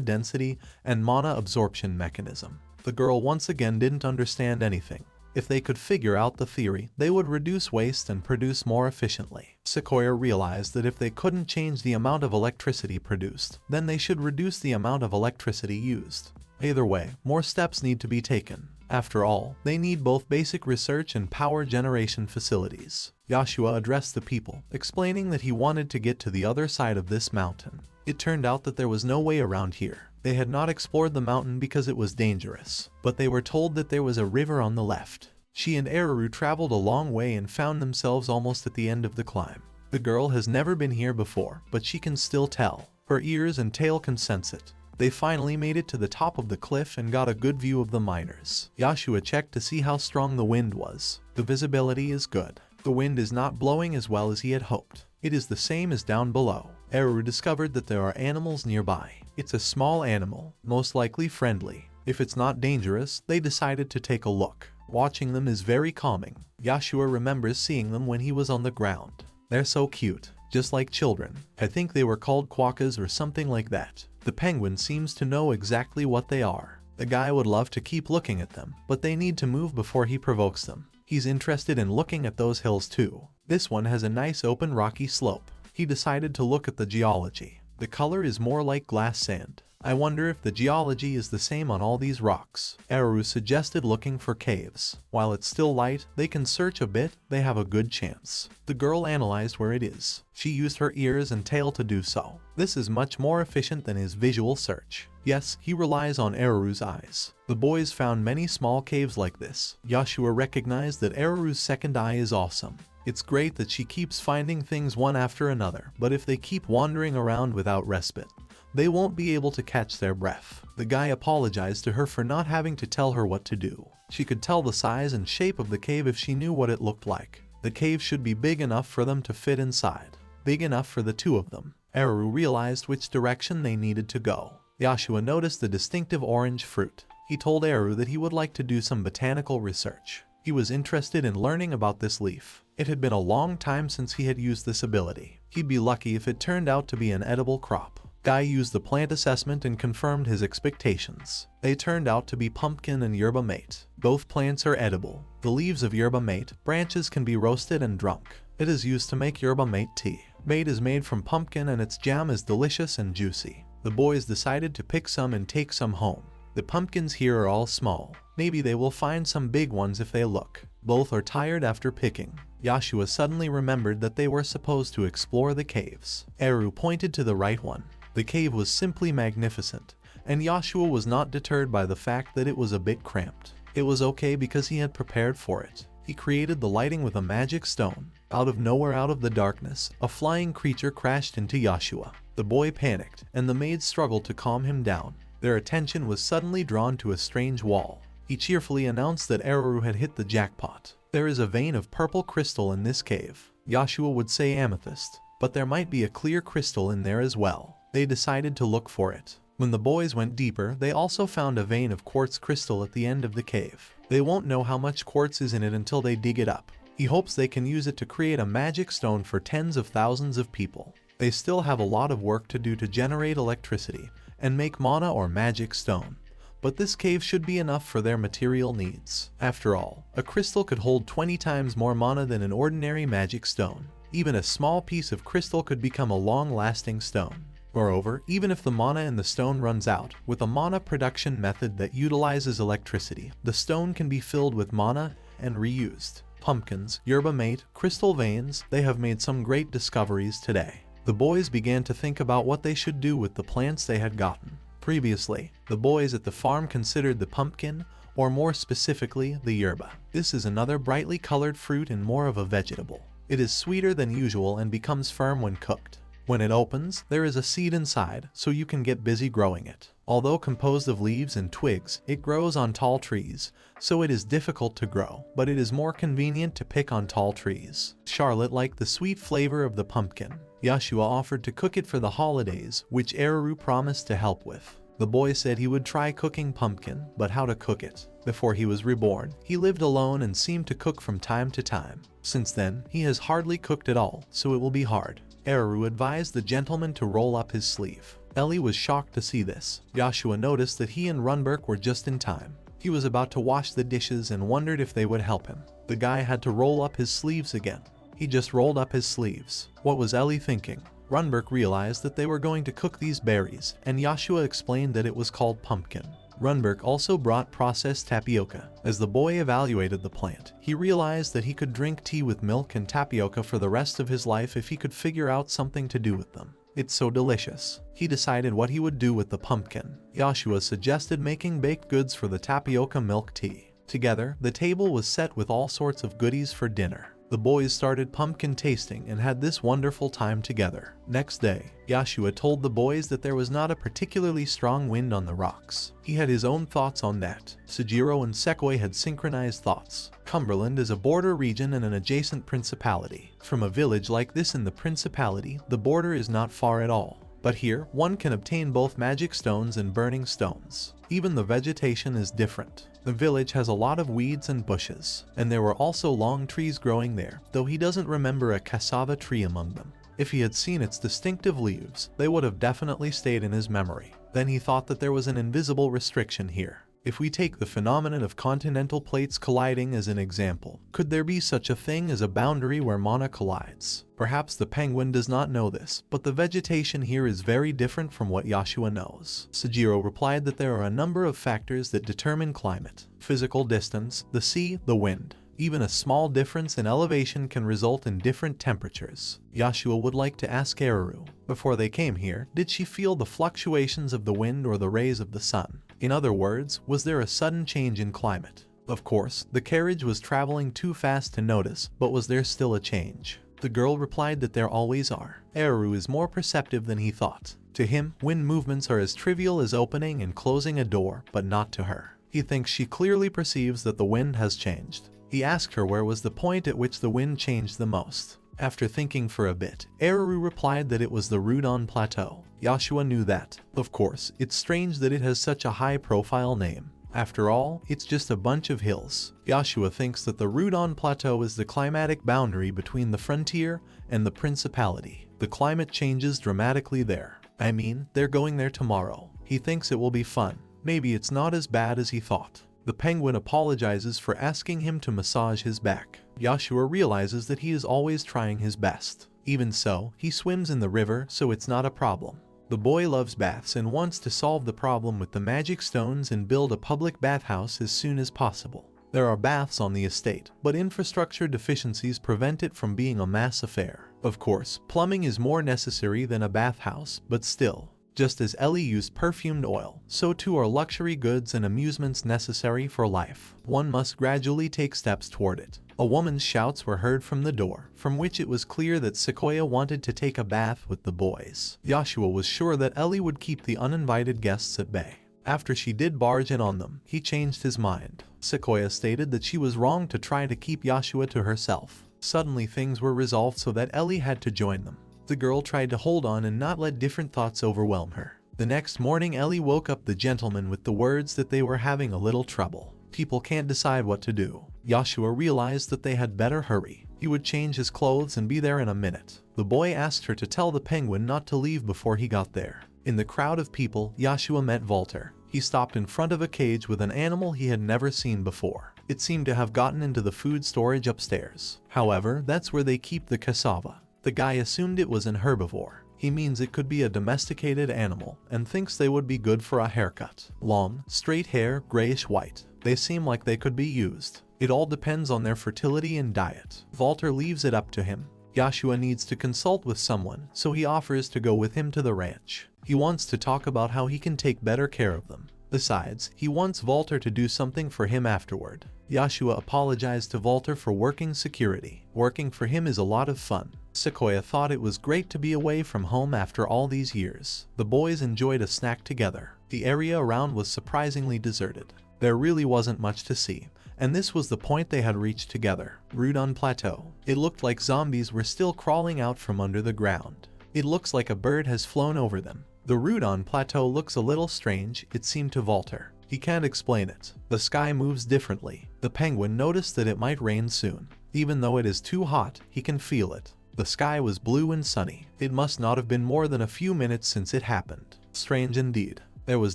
density and mana absorption mechanism. The girl once again didn't understand anything. If they could figure out the theory, they would reduce waste and produce more efficiently. Sequoia realized that if they couldn't change the amount of electricity produced, then they should reduce the amount of electricity used. Either way, more steps need to be taken. After all, they need both basic research and power generation facilities. Yoshua addressed the people, explaining that he wanted to get to the other side of this mountain. It turned out that there was no way around here. They had not explored the mountain because it was dangerous, but they were told that there was a river on the left. She and Eru traveled a long way and found themselves almost at the end of the climb. The girl has never been here before, but she can still tell. Her ears and tail can sense it. They finally made it to the top of the cliff and got a good view of the miners. Yoshua checked to see how strong the wind was. The visibility is good. The wind is not blowing as well as he had hoped. It is the same as down below. Eru discovered that there are animals nearby. It's a small animal, most likely friendly. If it's not dangerous, they decided to take a look. Watching them is very calming. Yoshua remembers seeing them when he was on the ground. They're so cute, just like children. I think they were called quokkas or something like that. The penguin seems to know exactly what they are. The guy would love to keep looking at them, but they need to move before he provokes them. He's interested in looking at those hills too. This one has a nice open rocky slope. He decided to look at the geology. The color is more like glass sand. I wonder if the geology is the same on all these rocks. Eru suggested looking for caves. While it's still light, they can search a bit, they have a good chance. The girl analyzed where it is. She used her ears and tail to do so. This is much more efficient than his visual search. Yes, he relies on Eru's eyes. The boys found many small caves like this. Yoshua recognized that Eru's second eye is awesome. It's great that she keeps finding things one after another, but if they keep wandering around without respite, they won't be able to catch their breath. The guy apologized to her for not having to tell her what to do. She could tell the size and shape of the cave if she knew what it looked like. The cave should be big enough for them to fit inside. Big enough for the two of them. Eru realized which direction they needed to go. Yoshua noticed the distinctive orange fruit. He told Eru that he would like to do some botanical research. He was interested in learning about this leaf. It had been a long time since he had used this ability. He'd be lucky if it turned out to be an edible crop. Guy used the plant assessment and confirmed his expectations. They turned out to be pumpkin and yerba mate. Both plants are edible. The leaves of yerba mate branches can be roasted and drunk. It is used to make yerba mate tea. Maid is made from pumpkin and its jam is delicious and juicy. The boys decided to pick some and take some home. The pumpkins here are all small. Maybe they will find some big ones if they look. Both are tired after picking. Yoshua suddenly remembered that they were supposed to explore the caves. Eru pointed to the right one. The cave was simply magnificent, and Yoshua was not deterred by the fact that it was a bit cramped. It was okay because he had prepared for it. He created the lighting with a magic stone. Out of nowhere, out of the darkness, a flying creature crashed into Yoshua. The boy panicked, and the maid struggled to calm him down. Their attention was suddenly drawn to a strange wall. He cheerfully announced that Eru had hit the jackpot. There is a vein of purple crystal in this cave. Yoshua would say amethyst, but there might be a clear crystal in there as well. They decided to look for it. When the boys went deeper, they also found a vein of quartz crystal at the end of the cave. They won't know how much quartz is in it until they dig it up. He hopes they can use it to create a magic stone for tens of thousands of people. They still have a lot of work to do to generate electricity and make mana or magic stone. But this cave should be enough for their material needs. After all, a crystal could hold 20 times more mana than an ordinary magic stone. Even a small piece of crystal could become a long-lasting stone. Moreover, even if the mana in the stone runs out, with a mana production method that utilizes electricity, the stone can be filled with mana and reused. Pumpkins, yerba mate, crystal veins, they have made some great discoveries today. The boys began to think about what they should do with the plants they had gotten. Previously, the boys at the farm considered the pumpkin, or more specifically, the yerba. This is another brightly colored fruit and more of a vegetable. It is sweeter than usual and becomes firm when cooked. When it opens, there is a seed inside, so you can get busy growing it. Although composed of leaves and twigs, it grows on tall trees, so it is difficult to grow, but it is more convenient to pick on tall trees. Charlotte liked the sweet flavor of the pumpkin. Yoshua offered to cook it for the holidays, which Eru promised to help with. The boy said he would try cooking pumpkin, but how to cook it? Before he was reborn, he lived alone and seemed to cook from time to time. Since then, he has hardly cooked at all, so it will be hard. Eru advised the gentleman to roll up his sleeve. Ellie was shocked to see this. Yoshua noticed that he and Runberg were just in time. He was about to wash the dishes and wondered if they would help him. The guy had to roll up his sleeves again. He just rolled up his sleeves. What was Ellie thinking? Runberg realized that they were going to cook these berries, and Yoshua explained that it was called pumpkin. Runberg also brought processed tapioca. As the boy evaluated the plant, he realized that he could drink tea with milk and tapioca for the rest of his life if he could figure out something to do with them. It's so delicious. He decided what he would do with the pumpkin. Yoshua suggested making baked goods for the tapioca milk tea. Together, the table was set with all sorts of goodies for dinner. The boys started pumpkin tasting and had this wonderful time together. Next day, Yoshua told the boys that there was not a particularly strong wind on the rocks. He had his own thoughts on that. Sujiro and Sekoi had synchronized thoughts. Cumberland is a border region and an adjacent principality. From a village like this in the principality, the border is not far at all. But here, one can obtain both magic stones and burning stones. Even the vegetation is different. The village has a lot of weeds and bushes, and there were also long trees growing there, though he doesn't remember a cassava tree among them. If he had seen its distinctive leaves, they would have definitely stayed in his memory. Then he thought that there was an invisible restriction here. If we take the phenomenon of continental plates colliding as an example, could there be such a thing as a boundary where mana collides? Perhaps the penguin does not know this, but the vegetation here is very different from what Yoshua knows. Sujiro replied that there are a number of factors that determine climate: physical distance, the sea, the wind. Even a small difference in elevation can result in different temperatures. Yoshua would like to ask Eru, before they came here, did she feel the fluctuations of the wind or the rays of the sun? In other words, was there a sudden change in climate? Of course, the carriage was traveling too fast to notice, but was there still a change? The girl replied that there always are. Eru is more perceptive than he thought. To him, wind movements are as trivial as opening and closing a door, but not to her. He thinks she clearly perceives that the wind has changed. He asked her where was the point at which the wind changed the most. After thinking for a bit, Eru replied that it was the Rudon Plateau. Yoshua knew that. Of course, it's strange that it has such a high-profile name. After all, it's just a bunch of hills. Yoshua thinks that the Rudon Plateau is the climatic boundary between the frontier and the principality. The climate changes dramatically there. I mean, they're going there tomorrow. He thinks it will be fun. Maybe it's not as bad as he thought. The penguin apologizes for asking him to massage his back. Yoshua realizes that he is always trying his best. Even so, he swims in the river, so it's not a problem. The boy loves baths and wants to solve the problem with the magic stones and build a public bathhouse as soon as possible. There are baths on the estate, but infrastructure deficiencies prevent it from being a mass affair. Of course, plumbing is more necessary than a bathhouse, but still. Just as Ellie used perfumed oil, so too are luxury goods and amusements necessary for life. One must gradually take steps toward it. A woman's shouts were heard from the door, from which it was clear that Sequoia wanted to take a bath with the boys. Yoshua was sure that Ellie would keep the uninvited guests at bay. After she did barge in on them, he changed his mind. Sequoia stated that she was wrong to try to keep Yoshua to herself. Suddenly things were resolved so that Ellie had to join them. The girl tried to hold on and not let different thoughts overwhelm her. The next morning Ellie woke up the gentleman with the words that they were having a little trouble. People can't decide what to do. Yoshua realized that they had better hurry. He would change his clothes and be there in a minute. The boy asked her to tell the penguin not to leave before he got there. In the crowd of people, Yoshua met Walter. He stopped in front of a cage with an animal he had never seen before. It seemed to have gotten into the food storage upstairs. However, that's where they keep the cassava. The guy assumed it was an herbivore. He means it could be a domesticated animal, and thinks they would be good for a haircut. Long, straight hair, grayish-white. They seem like they could be used. It all depends on their fertility and diet. Walter leaves it up to him. Yoshua needs to consult with someone, so he offers to go with him to the ranch. He wants to talk about how he can take better care of them. Besides, he wants Walter to do something for him afterward. Yoshua apologized to Walter for working security. Working for him is a lot of fun. Sequoia thought it was great to be away from home after all these years. The boys enjoyed a snack together. The area around was surprisingly deserted. There really wasn't much to see, and this was the point they had reached together. Rudon Plateau. It looked like zombies were still crawling out from under the ground. It looks like a bird has flown over them. The Rudon Plateau looks a little strange, it seemed to Walter. He can't explain it. The sky moves differently. The penguin noticed that it might rain soon. Even though it is too hot, he can feel it. The sky was blue and sunny. It must not have been more than a few minutes since it happened. Strange indeed. There was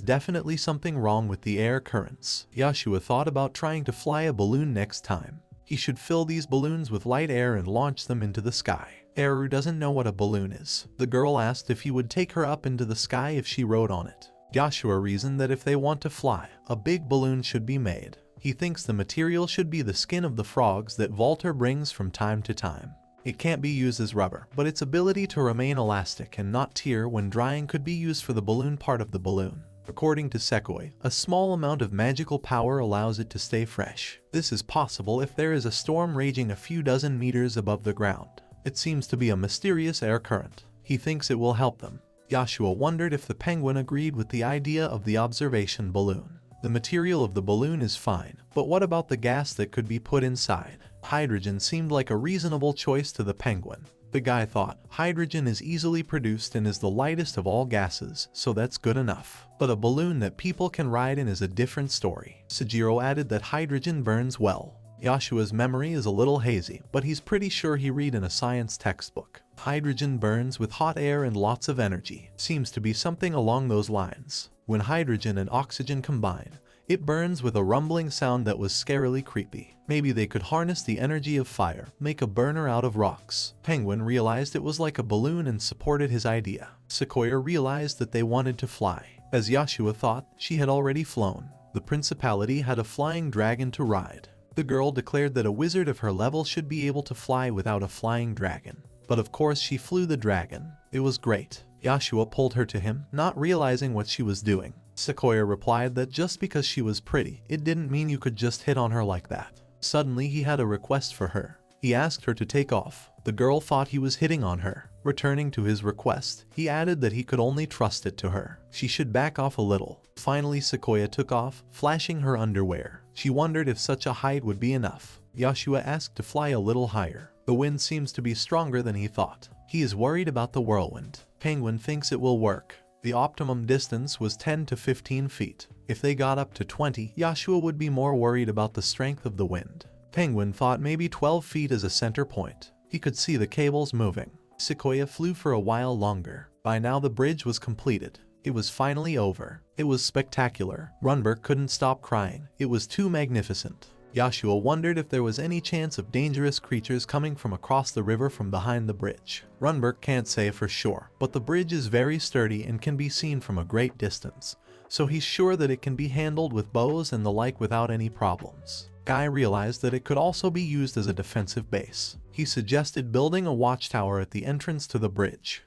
definitely something wrong with the air currents. Yoshua thought about trying to fly a balloon next time. He should fill these balloons with light air and launch them into the sky. Eru doesn't know what a balloon is. The girl asked if he would take her up into the sky if she rode on it. Yoshua reasoned that if they want to fly, a big balloon should be made. He thinks the material should be the skin of the frogs that Walter brings from time to time. It can't be used as rubber, but its ability to remain elastic and not tear when drying could be used for the balloon part of the balloon. According to Isekai'd, a small amount of magical power allows it to stay fresh. This is possible if there is a storm raging a few dozen meters above the ground. It seems to be a mysterious air current. He thinks it will help them. Yoshua wondered if the penguin agreed with the idea of the observation balloon. The material of the balloon is fine, but what about the gas that could be put inside? Hydrogen seemed like a reasonable choice to the penguin. The guy thought, hydrogen is easily produced and is the lightest of all gases, so that's good enough. But a balloon that people can ride in is a different story. Sujiro added that hydrogen burns well. Yoshua's memory is a little hazy, but he's pretty sure he read in a science textbook. Hydrogen burns with hot air and lots of energy. Seems to be something along those lines. When hydrogen and oxygen combine, it burns with a rumbling sound that was scarily creepy. Maybe they could harness the energy of fire, make a burner out of rocks. Penguin realized it was like a balloon and supported his idea. Sequoia realized that they wanted to fly. As Yoshua thought, she had already flown. The principality had a flying dragon to ride. The girl declared that a wizard of her level should be able to fly without a flying dragon. But of course she flew the dragon. It was great. Yoshua pulled her to him, not realizing what she was doing. Sequoia replied that just because she was pretty, it didn't mean you could just hit on her like that. Suddenly he had a request for her. He asked her to take off. The girl thought he was hitting on her. Returning to his request, he added that he could only trust it to her. She should back off a little. Finally Sequoia took off, flashing her underwear. She wondered if such a height would be enough. Yoshua asked to fly a little higher. The wind seems to be stronger than he thought. He is worried about the whirlwind. Penguin thinks it will work. The optimum distance was 10 to 15 feet. If they got up to 20, Yoshua would be more worried about the strength of the wind. Penguin thought maybe 12 feet as a center point. He could see the cables moving. Sequoia flew for a while longer. By now the bridge was completed. It was finally over. It was spectacular. Runberg couldn't stop crying. It was too magnificent. Yoshua wondered if there was any chance of dangerous creatures coming from across the river from behind the bridge. Runberg can't say for sure, but the bridge is very sturdy and can be seen from a great distance, so he's sure that it can be handled with bows and the like without any problems. Guy realized that it could also be used as a defensive base. He suggested building a watchtower at the entrance to the bridge.